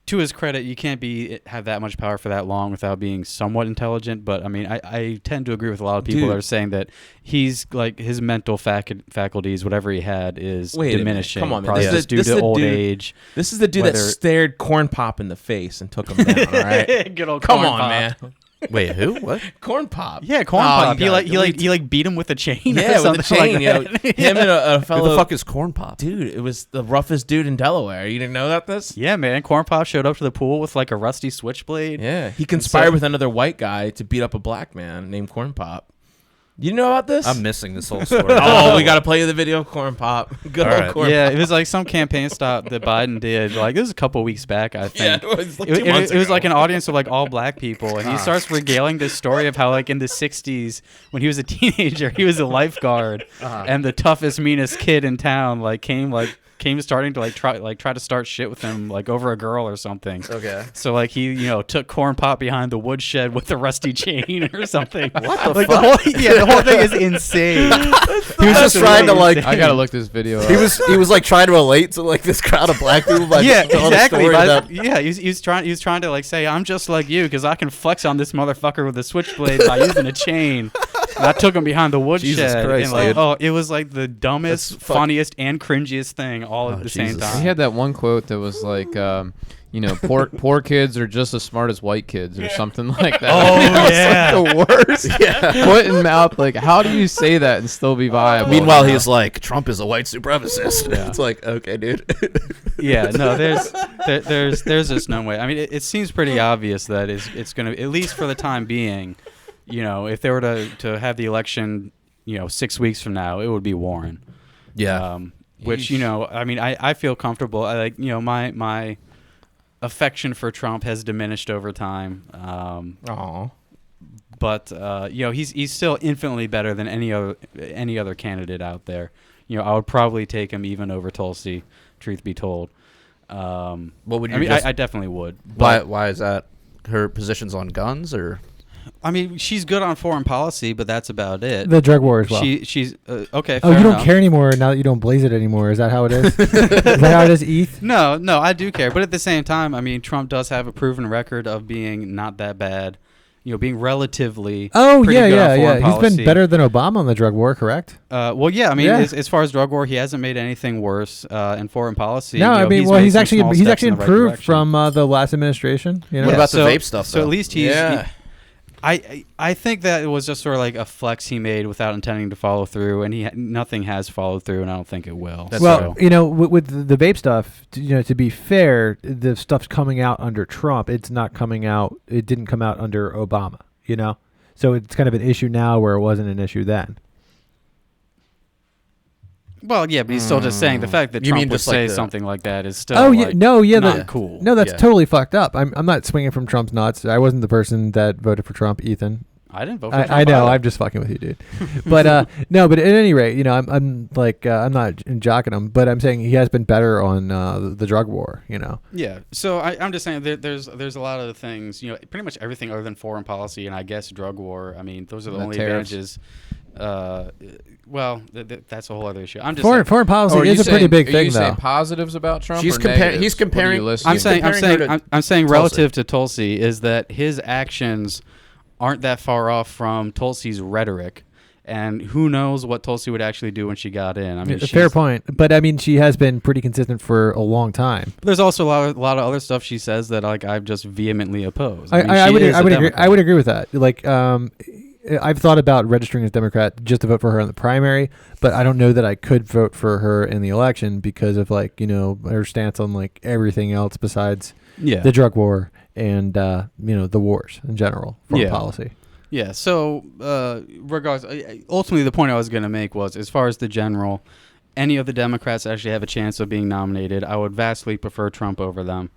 to his credit, you can't have that much power for that long without being somewhat intelligent. But I mean, I tend to agree with a lot of people that are saying that he's like his mental faculties, whatever he had, is Wait a minute. diminishing. Come on, man. Probably This is just the- due this is to the old dude- age. This is the dude that Whether- stared Corn Pop in the face and took him down. All right, Good old come Corn on, Pop. man. Wait, who? What? Corn Pop. Yeah, Corn Oh, Pop. you He beat him with a chain. or Yeah, with something a chain. like that. Him and a fellow. Who the fuck is Corn Pop? Dude, it was the roughest dude in Delaware. You didn't know about this? Yeah, man. Corn Pop showed up to the pool with like a rusty switchblade. Yeah, he conspired with another white guy to beat up a black man named Corn Pop. You know about this? I'm missing this whole story. Oh, we got to play you the video of Corn Pop. Good All old right. Corn Yeah, Pop. it was like some campaign stop that Biden did. Like this was a couple weeks back, I Yeah, think. it was like It, 2 months it was ago. like an audience of like all black people, and he starts regaling this story of how like in the '60s when he was a teenager, he was a lifeguard, and the toughest, meanest kid in town came starting to try to start shit with him like over a girl or something. Okay. So like he took Corn Pop behind the woodshed with a rusty chain or something. What the like fuck? the whole thing is insane. He was just trying to like. I gotta look this video up. He was like trying to relate to like this crowd of black people by Yeah, telling a exactly. story But about- yeah, he was trying to like say I'm just like you because I can flex on this motherfucker with a switchblade by using a chain. I took him behind the woodshed. Jesus Christ, and dude. it was like the dumbest, funniest, and cringiest thing all at the same time. He had that one quote that was like, poor kids are just as smart as white kids or something like that. Oh, yeah. Like the worst foot in mouth. Like, how do you say that and still be viable? Meanwhile, he's like, Trump is a white supremacist. Yeah. It's like, okay, dude. Yeah, no, there's just no way. I mean, it seems pretty obvious that it's going to, at least for the time being, if they were to have the election, 6 weeks from now, it would be Warren. Yeah. Which, I mean, I feel comfortable. I like, my affection for Trump has diminished over time. But he's still infinitely better than any other candidate out there. I would probably take him even over Tulsi, truth be told. What would you? I mean, I definitely would. Why is that? Her positions on guns, or? I mean, she's good on foreign policy, but that's about it. The drug war as well. She's okay. Oh, you don't enough. care anymore now that you don't blaze it anymore. Is that how it is? Is that how it is, Eth? No, I do care, but at the same time, I mean, Trump does have a proven record of being not that bad. Being relatively. Oh pretty good on foreign He's policy. been better than Obama on the drug war, correct? Well, yeah. I mean, Yeah. as far as drug war, he hasn't made anything worse in foreign policy. No, I mean, made he's some actually small he's steps actually in the right improved direction. from the last administration. What about the vape stuff, So though? at least he's. Yeah. I think that it was just sort of like a flex he made without intending to follow through, and nothing has followed through, and I don't think it will. Well, with the vape stuff, to be fair, the stuff's coming out under Trump. It's not coming out. It didn't come out under Obama. So it's kind of an issue now where it wasn't an issue then. Well, yeah, but he's still just saying the fact that You Trump mean would just like say the- something like that is still. not cool. No, that's Yeah. totally fucked up. I'm not swinging from Trump's nuts. I wasn't the person that voted for Trump, Ethan. I didn't vote for Trump. I know. either. I'm just fucking with you, dude. But no. But at any rate, I'm like I'm not jocking him, but I'm saying he has been better on the drug war. Yeah. So I'm just saying there's a lot of the things, pretty much everything other than foreign policy and I guess drug war. I mean, those are the And only tariffs. advantages. Well, that's a whole other issue. I'm just Foreign saying, policy Are you is a pretty saying- big are thing, you saying though. positives about Trump? He's or comparing- negatives? he's What are you comparing- listening I'm to? saying comparing her to I'm saying Tulsi. relative to Tulsi is that his actions aren't that far off from Tulsi's rhetoric. And who knows what Tulsi would actually do when she got in? I mean, Fair point. But I mean, she has been pretty consistent for a long time. There's also a lot of other stuff she says that like I've just vehemently opposed. I would she is a agree. Democrat. I would agree with that. Like, I've thought about registering as Democrat just to vote for her in the primary, but I don't know that I could vote for her in the election because of her stance on like everything else besides Yeah. the drug war and the wars in general, foreign policy. Yeah. So, regardless, ultimately, the point I was going to make was, as far as the general, any of the Democrats actually have a chance of being nominated, I would vastly prefer Trump over them.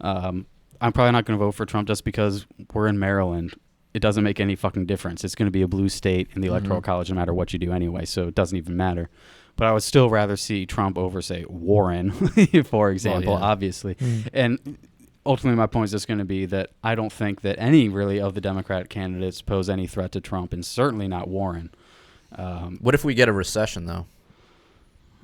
I'm probably not going to vote for Trump just because we're in Maryland. It doesn't make any fucking difference. It's going to be a blue state in the Electoral College no matter what you do anyway, so it doesn't even matter. But I would still rather see Trump over, say, Warren, for example, obviously. And ultimately, my point is just going to be that I don't think that any really of the Democratic candidates pose any threat to Trump, and certainly not Warren. What if we get a recession, though?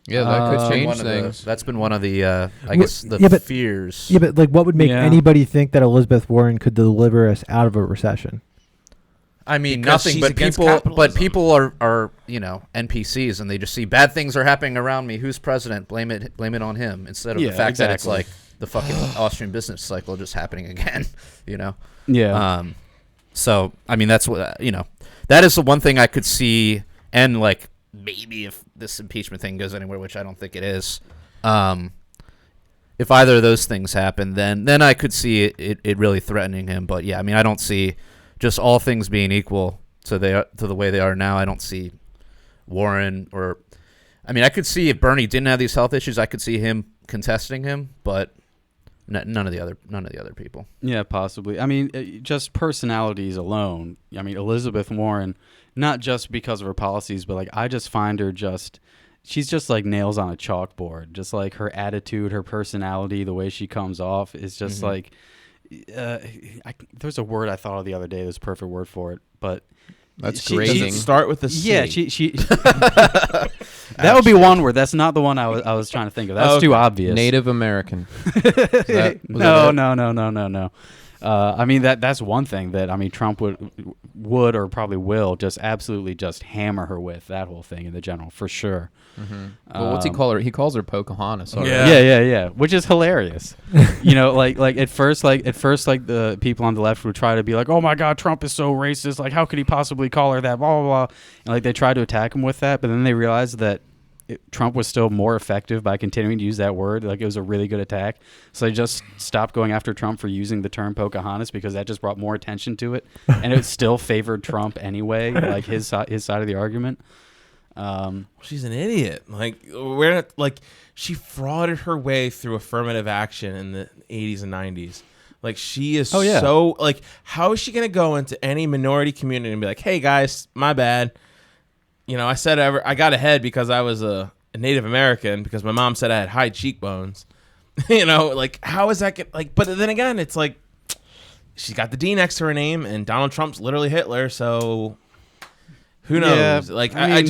Yeah, that could change One of the- things. that's been one of the, I Wh- guess, the yeah, but- fears. Yeah, but like, what would make Yeah. anybody think that Elizabeth Warren could deliver us out of a recession? I mean, Because nothing she's but against people. But capitalism. people are NPCs, and they just see bad things are happening around me. Who's president? Blame it on him, instead of the Yeah, fact that it's exactly. like the fucking Austrian business cycle just happening again. Yeah. So I mean, that's what that is the one thing I could see, and like maybe if this impeachment thing goes anywhere, which I don't think it is, if either of those things happen, then I could see it really threatening him. But yeah, I mean, I don't see, just all things being equal to the way they are now, I don't see Warren or, I mean, I could see if Bernie didn't have these health issues, I could see him contesting him, but none of the other people. Yeah, possibly. I mean, just personalities alone. I mean, Elizabeth Warren, not just because of her policies, but like I just find her she's just like nails on a chalkboard. Just like her attitude, her personality, the way she comes off is just like. There's a word I thought of the other day. There's a perfect word for it, but That's she- grazing. Start with the C. yeah, she that would be one word. That's not the one I was trying to think of. That's too obvious. Native American. No. I mean that's one thing that Trump would or probably will just absolutely just hammer her with, that whole thing in the general, for sure. Mm-hmm. Well, what's he call her? He calls her Pocahontas. Yeah, which is hilarious. Like at first the people on the left would try to be like, oh my God, Trump is so racist. Like, how could he possibly call her that? Blah, blah, blah. And like they tried to attack him with that, but then they realized that Trump was still more effective by continuing to use that word. Like, it was a really good attack. So they just stopped going after Trump for using the term Pocahontas because that just brought more attention to it. And it still favored Trump anyway, like his side of the argument. She's an idiot. Like, she frauded her way through affirmative action in the 80s and 90s. Like, she is so, like, how is she going to go into any minority community and be like, hey, guys, my bad. I said I got ahead because I was a Native American because my mom said I had high cheekbones. Like, how is that but then again, it's like she got the D next to her name and Donald Trump's literally Hitler, so who knows? Yeah, like, I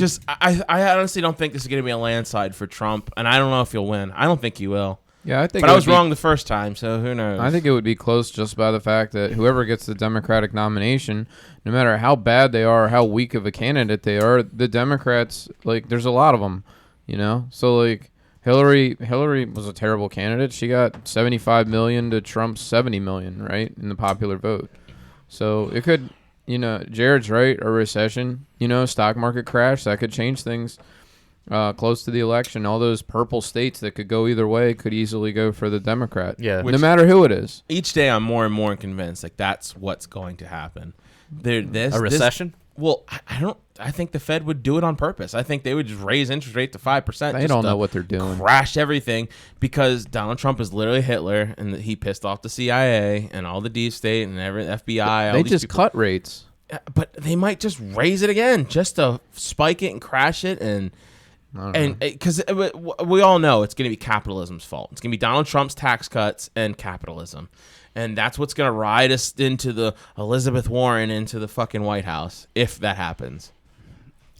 honestly don't think this is going to be a landslide for Trump, and I don't know if he'll win. I don't think he will. Yeah, I think. But I was wrong the first time, so who knows? I think it would be close just by the fact that whoever gets the Democratic nomination, no matter how bad they are, how weak of a candidate they are, the Democrats, like, there's a lot of them, So, like, Hillary was a terrible candidate. She got 75 million to Trump's 70 million, right, in the popular vote. So it could, Jared's right, a recession, stock market crash, that could change things. Close to the election, all those purple states that could go either way could easily go for the Democrat. Yeah, no matter who it is. Each day, I'm more and more convinced like that's what's going to happen. A recession? I think the Fed would do it on purpose. I think they would just raise interest rate to 5%. They don't know what they're doing. Crash everything because Donald Trump is literally Hitler, and he pissed off the CIA and all the deep state and every FBI. They just cut rates, but they might just raise it again just to spike it and crash it and. And because we all know it's going to be capitalism's fault. It's going to be Donald Trump's tax cuts and capitalism. And that's what's going to ride us into the Elizabeth Warren into the fucking White House if that happens.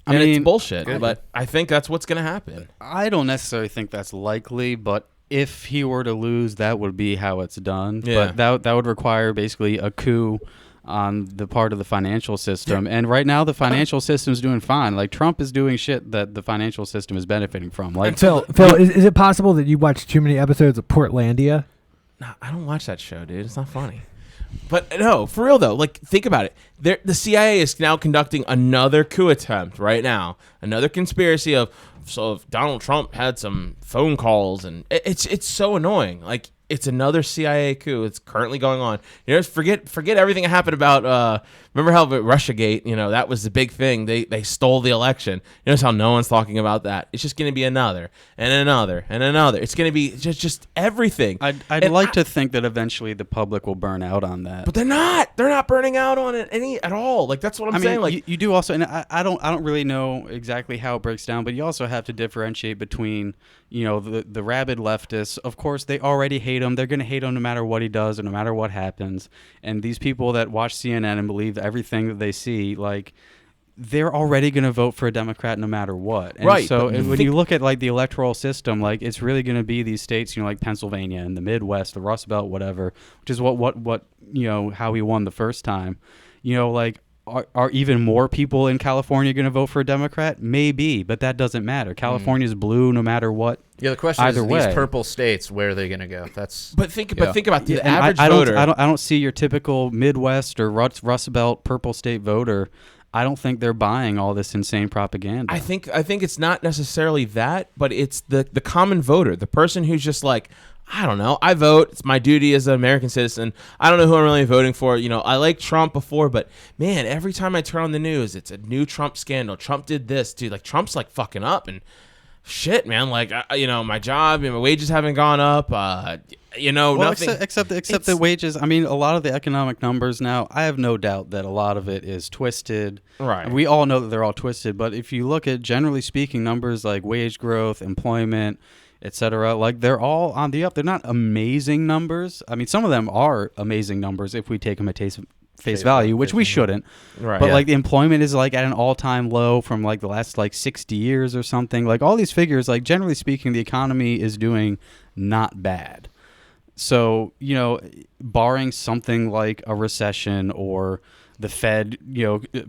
I mean, it's bullshit, but I think that's what's going to happen. I don't necessarily think that's likely, but if he were to lose, that would be how it's done. Yeah. But that would require basically a coup on the part of the financial system. And right now the financial system is doing fine. Like, Trump is doing shit that the financial system is benefiting from. Like, Phil, is it possible that you watched too many episodes of Portlandia? No, I don't watch that show, dude. It's not funny. But no, for real though, like, think about it. The CIA is now conducting another coup attempt right now. Another conspiracy if Donald Trump had some phone calls, and it's so annoying. Like, it's another CIA coup. It's currently going on. Forget everything that happened about. Remember how Russiagate? That was the big thing. They stole the election. Notice how no one's talking about that. It's just going to be another and another and another. It's going to be just everything. I'd like to think that eventually the public will burn out on that. But they're not. They're not burning out on it at all. Like, that's what I'm saying. Like, you do also, and I don't really know exactly how it breaks down, but you also have to differentiate between the rabid leftists. Of course, they already hate him. They're going to hate him no matter what he does or no matter what happens. And these people that watch CNN and believe everything that they see, like, they're already going to vote for a Democrat no matter what. And right. So when you look at, like, the electoral system, like, it's really going to be these states, like Pennsylvania and the Midwest, the Rust Belt, whatever, which is what how he won the first time. Like, are even more people in California going to vote for a Democrat? Maybe, but that doesn't matter. California's blue no matter what. Yeah, the question is, these purple states, where are they going to go? But think about the average voter. I don't see your typical Midwest or Rust Belt purple state voter. I don't think they're buying all this insane propaganda. I think it's not necessarily that, but it's the common voter, the person who's just like, I don't know. I vote. It's my duty as an American citizen. I don't know who I'm really voting for. I like Trump before, but man, every time I turn on the news, it's a new Trump scandal. Trump did this, dude. Like, Trump's like fucking up and shit, man. Like, my job and my wages haven't gone up. Nothing. Except the wages. I mean, a lot of the economic numbers now, I have no doubt that a lot of it is twisted. Right. We all know that they're all twisted, but if you look at, generally speaking, numbers like wage growth, employment, etc., like, they're all on the up. They're not amazing numbers. I mean, some of them are amazing numbers if we take them at face value, which we shouldn't. Right. But like, the employment is like at an all-time low from like the last like 60 years or something. Like, all these figures, like, generally speaking, the economy is doing not bad. So, barring something like a recession or the Fed,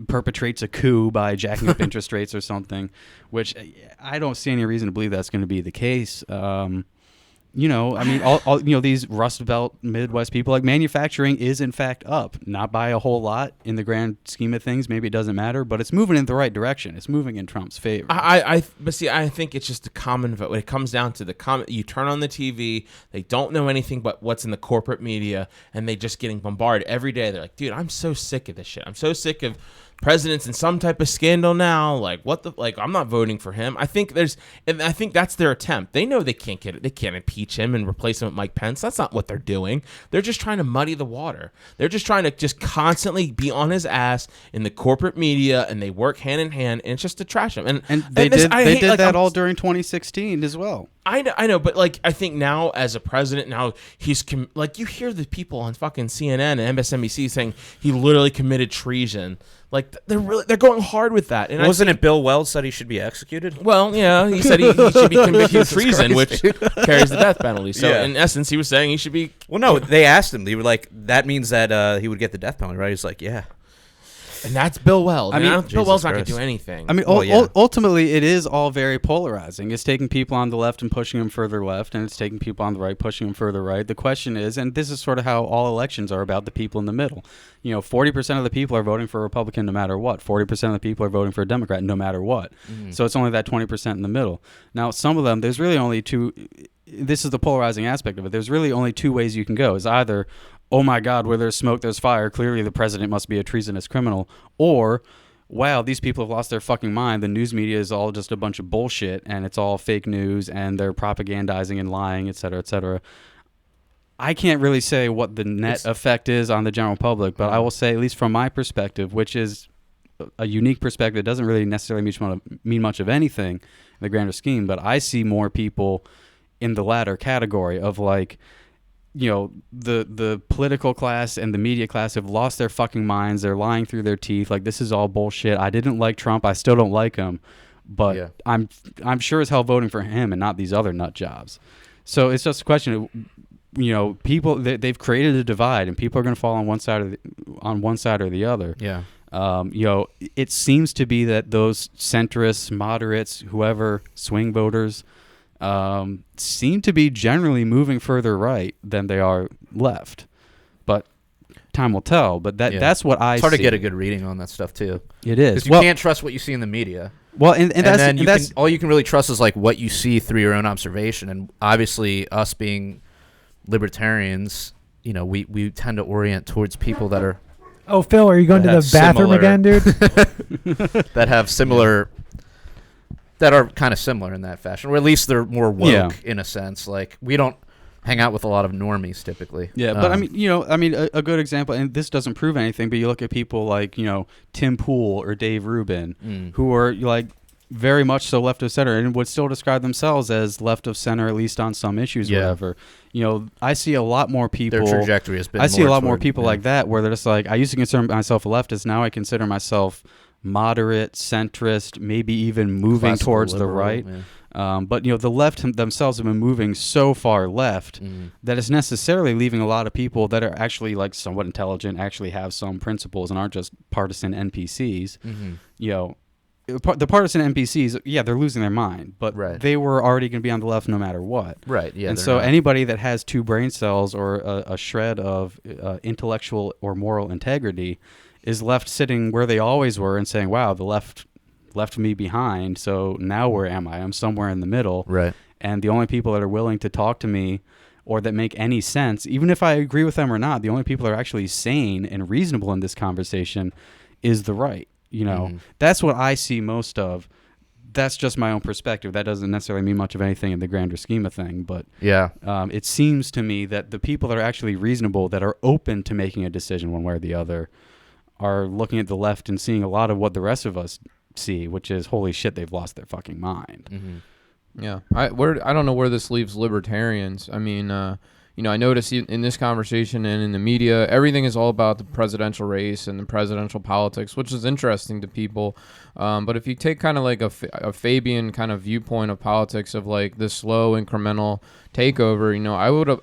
perpetrates a coup by jacking up interest rates or something, which I don't see any reason to believe that's going to be the case. All these Rust Belt Midwest people, like manufacturing is in fact up, not by a whole lot in the grand scheme of things. Maybe it doesn't matter, but it's moving in the right direction. It's moving in Trump's favor. But see, I think it's just a common vote. When it comes down to the common, you turn on the TV, they don't know anything but what's in the corporate media, and they just getting bombarded every day. They're like, dude, I'm so sick of this shit. I'm so sick of presidents in some type of scandal now. Like, I'm not voting for him. I think that's their attempt. They know they can't get it. They can't impeach him and replace him with Mike Pence. That's not what they're doing. They're just trying to muddy the water. They're just trying to just constantly be on his ass in the corporate media, and they work hand in hand, and it's just to trash him. And they did that all during 2016 as well. I know, but like I think now as a president, now he's you hear the people on fucking CNN and MSNBC saying he literally committed treason. Like they're going hard with that. And wasn't it Bill Weld said he should be executed? Well, yeah, he said he should be convicted of treason, which carries the death penalty. So in essence, he was saying he should be. Well, no, they asked him. They were like, that means that he would get the death penalty, right? He's like, yeah. And that's Bill Weld. I mean, Bill Weld's not going to do anything. I mean, ultimately, it is all very polarizing. It's taking people on the left and pushing them further left, and it's taking people on the right, pushing them further right. The question is, and this is sort of how all elections are about the people in the middle. 40% of the people are voting for a Republican no matter what. 40% of the people are voting for a Democrat no matter what. Mm-hmm. So it's only that 20% in the middle. Now, some of them, there's really only two. This is the polarizing aspect of it. There's really only two ways you can go. It's either, oh my God, where there's smoke, there's fire. Clearly the president must be a treasonous criminal. Or, wow, these people have lost their fucking mind. The news media is all just a bunch of bullshit, and it's all fake news, and they're propagandizing and lying, et cetera, et cetera. I can't really say what the net effect is on the general public, but I will say, at least from my perspective, which is a unique perspective, it doesn't really necessarily mean much of anything in the grander scheme, but I see more people in the latter category of like, the political class and the media class have lost their fucking minds. They're lying through their teeth. Like, this is all bullshit. I didn't like Trump. I still don't like him, but I'm sure as hell voting for him and not these other nut jobs. So it's just a question of, people they've created a divide, and people are going to fall on one side or the other. Yeah. It seems to be that those centrists, moderates, whoever, swing voters, seem to be generally moving further right than they are left. But time will tell. But that's what I see. It's hard to get a good reading on that stuff, too. It is. Because you can't trust what you see in the media. Well, and all you can really trust is like what you see through your own observation. And obviously, us being libertarians, we tend to orient towards people that are. Oh, Phil, are you going to the bathroom again, dude? That have similar. That are kind of similar in that fashion, or at least they're more woke in a sense. Like, we don't hang out with a lot of normies typically. Yeah, but a good example, and this doesn't prove anything, but you look at people like, Tim Pool or Dave Rubin, who are like very much so left of center and would still describe themselves as left of center, at least on some issues, whatever. I see a lot more people. Their trajectory has been. I see a lot more people like that, where they're just like, I used to consider myself a leftist. Now I consider myself moderate, centrist, maybe even moving classical towards liberal, the right. Yeah. But the left themselves have been moving so far left that it's necessarily leaving a lot of people that are actually like somewhat intelligent, actually have some principles, and aren't just partisan NPCs. The partisan NPCs, they're losing their mind, but they were already going to be on the left no matter what. Right. Yeah. And so anybody that has two brain cells or a shred of intellectual or moral integrity is left sitting where they always were and saying, wow, the left left me behind, so now where am I? I'm somewhere in the middle. Right. And the only people that are willing to talk to me or that make any sense, even if I agree with them or not, the only people that are actually sane and reasonable in this conversation is the right. That's what I see most of. That's just my own perspective. That doesn't necessarily mean much of anything in the grander scheme of thing, but it seems to me that the people that are actually reasonable, that are open to making a decision one way or the other, are looking at the left and seeing a lot of what the rest of us see, which is, holy shit, they've lost their fucking mind. Yeah. I don't know where this leaves libertarians. I mean, I notice in this conversation and in the media, everything is all about the presidential race and the presidential politics, which is interesting to people. But if you take kind of like a Fabian kind of viewpoint of politics of like the slow incremental takeover,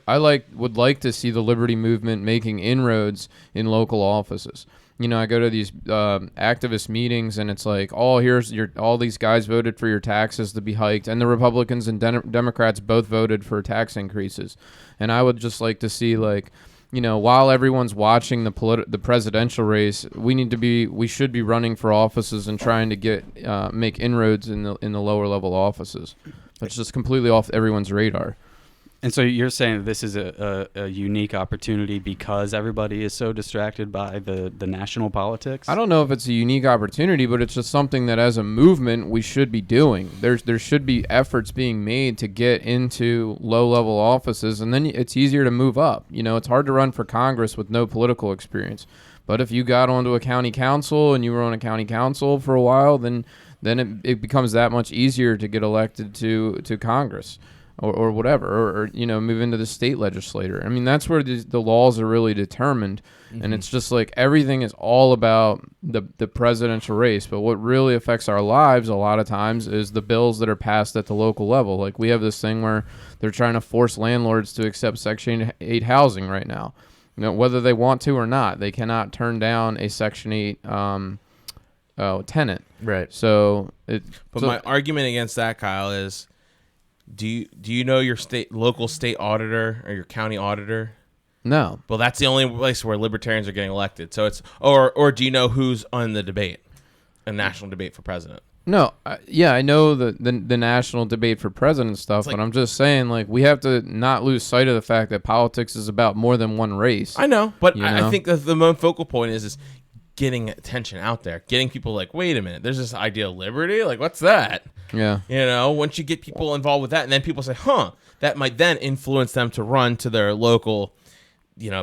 I would like to see the liberty movement making inroads in local offices. I go to these activist meetings, and it's like, all these guys voted for your taxes to be hiked, and the Republicans and Democrats both voted for tax increases. And I would just like to see, like, while everyone's watching the presidential race, we should be running for offices and trying to make inroads in the lower level offices. It's just completely off everyone's radar. And so you're saying that this is a unique opportunity because everybody is so distracted by the national politics? I don't know if it's a unique opportunity, but it's just something that as a movement we should be doing. There should be efforts being made to get into low-level offices, and then it's easier to move up. It's hard to run for Congress with no political experience. But if you got onto a county council and you were on a county council for a while, then it becomes that much easier to get elected to Congress. Or whatever, or move into the state legislature. I mean, that's where the laws are really determined, and it's just like everything is all about the presidential race. But what really affects our lives a lot of times is the bills that are passed at the local level. Like we have this thing where they're trying to force landlords to accept Section 8 housing right now. Whether they want to or not, they cannot turn down a Section 8 tenant. Right. My argument against that, Kyle, is. Do you know your local state auditor or your county auditor? No. Well, that's the only place where libertarians are getting elected. So it's or do you know who's on the debate, a national debate for president? No. I know the national debate for president stuff, but I'm just saying, like, we have to not lose sight of the fact that politics is about more than one race. I know, but I think that the main focal point is getting attention out there, getting people like, wait a minute, there's this idea of liberty, like, what's that? Yeah. Once you get people involved with that, and then people say, that might then influence them to run to their local,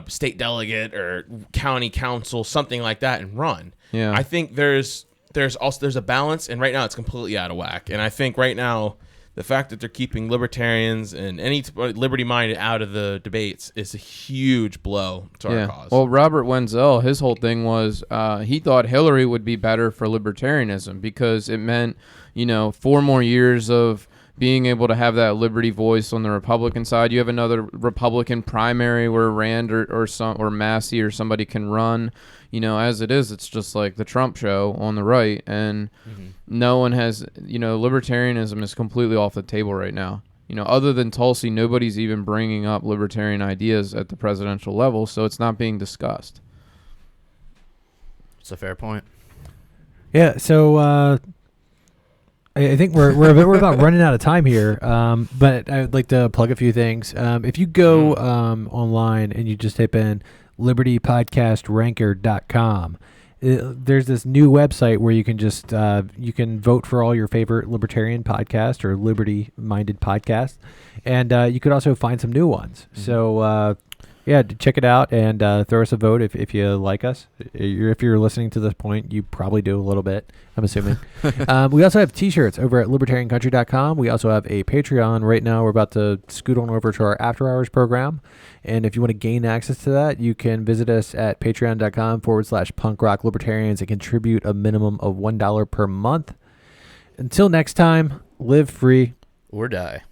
state delegate or county council, something like that, and run. Yeah. I think there's a balance, and right now it's completely out of whack. And I think right now the fact that they're keeping libertarians and any liberty-minded out of the debates is a huge blow to our cause. Well, Robert Wenzel, his whole thing was he thought Hillary would be better for libertarianism because it meant, 4 more years of being able to have that liberty voice on the Republican side. You have another Republican primary where Rand or Massey or somebody can run. As it is, it's just like the Trump show on the right, and no one has, libertarianism is completely off the table right now. Other than Tulsi, nobody's even bringing up libertarian ideas at the presidential level, so it's not being discussed. It's a fair point. Yeah, so I think we're about running out of time here, but I would like to plug a few things. If you go online and you just type in libertypodcastranker.com, there's this new website where you can just you can vote for all your favorite libertarian podcasts or liberty-minded podcasts, and you could also find some new ones. So check it out and throw us a vote if you like us. If you're listening to this point, you probably do a little bit, I'm assuming. We also have t-shirts over at libertariancountry.com. We also have a Patreon. Right now we're about to scoot on over to our after hours program, and if you want to gain access to that, you can visit us at patreon.com/punkrocklibertarians and contribute a minimum of $1 per month. Until next time, live free or die.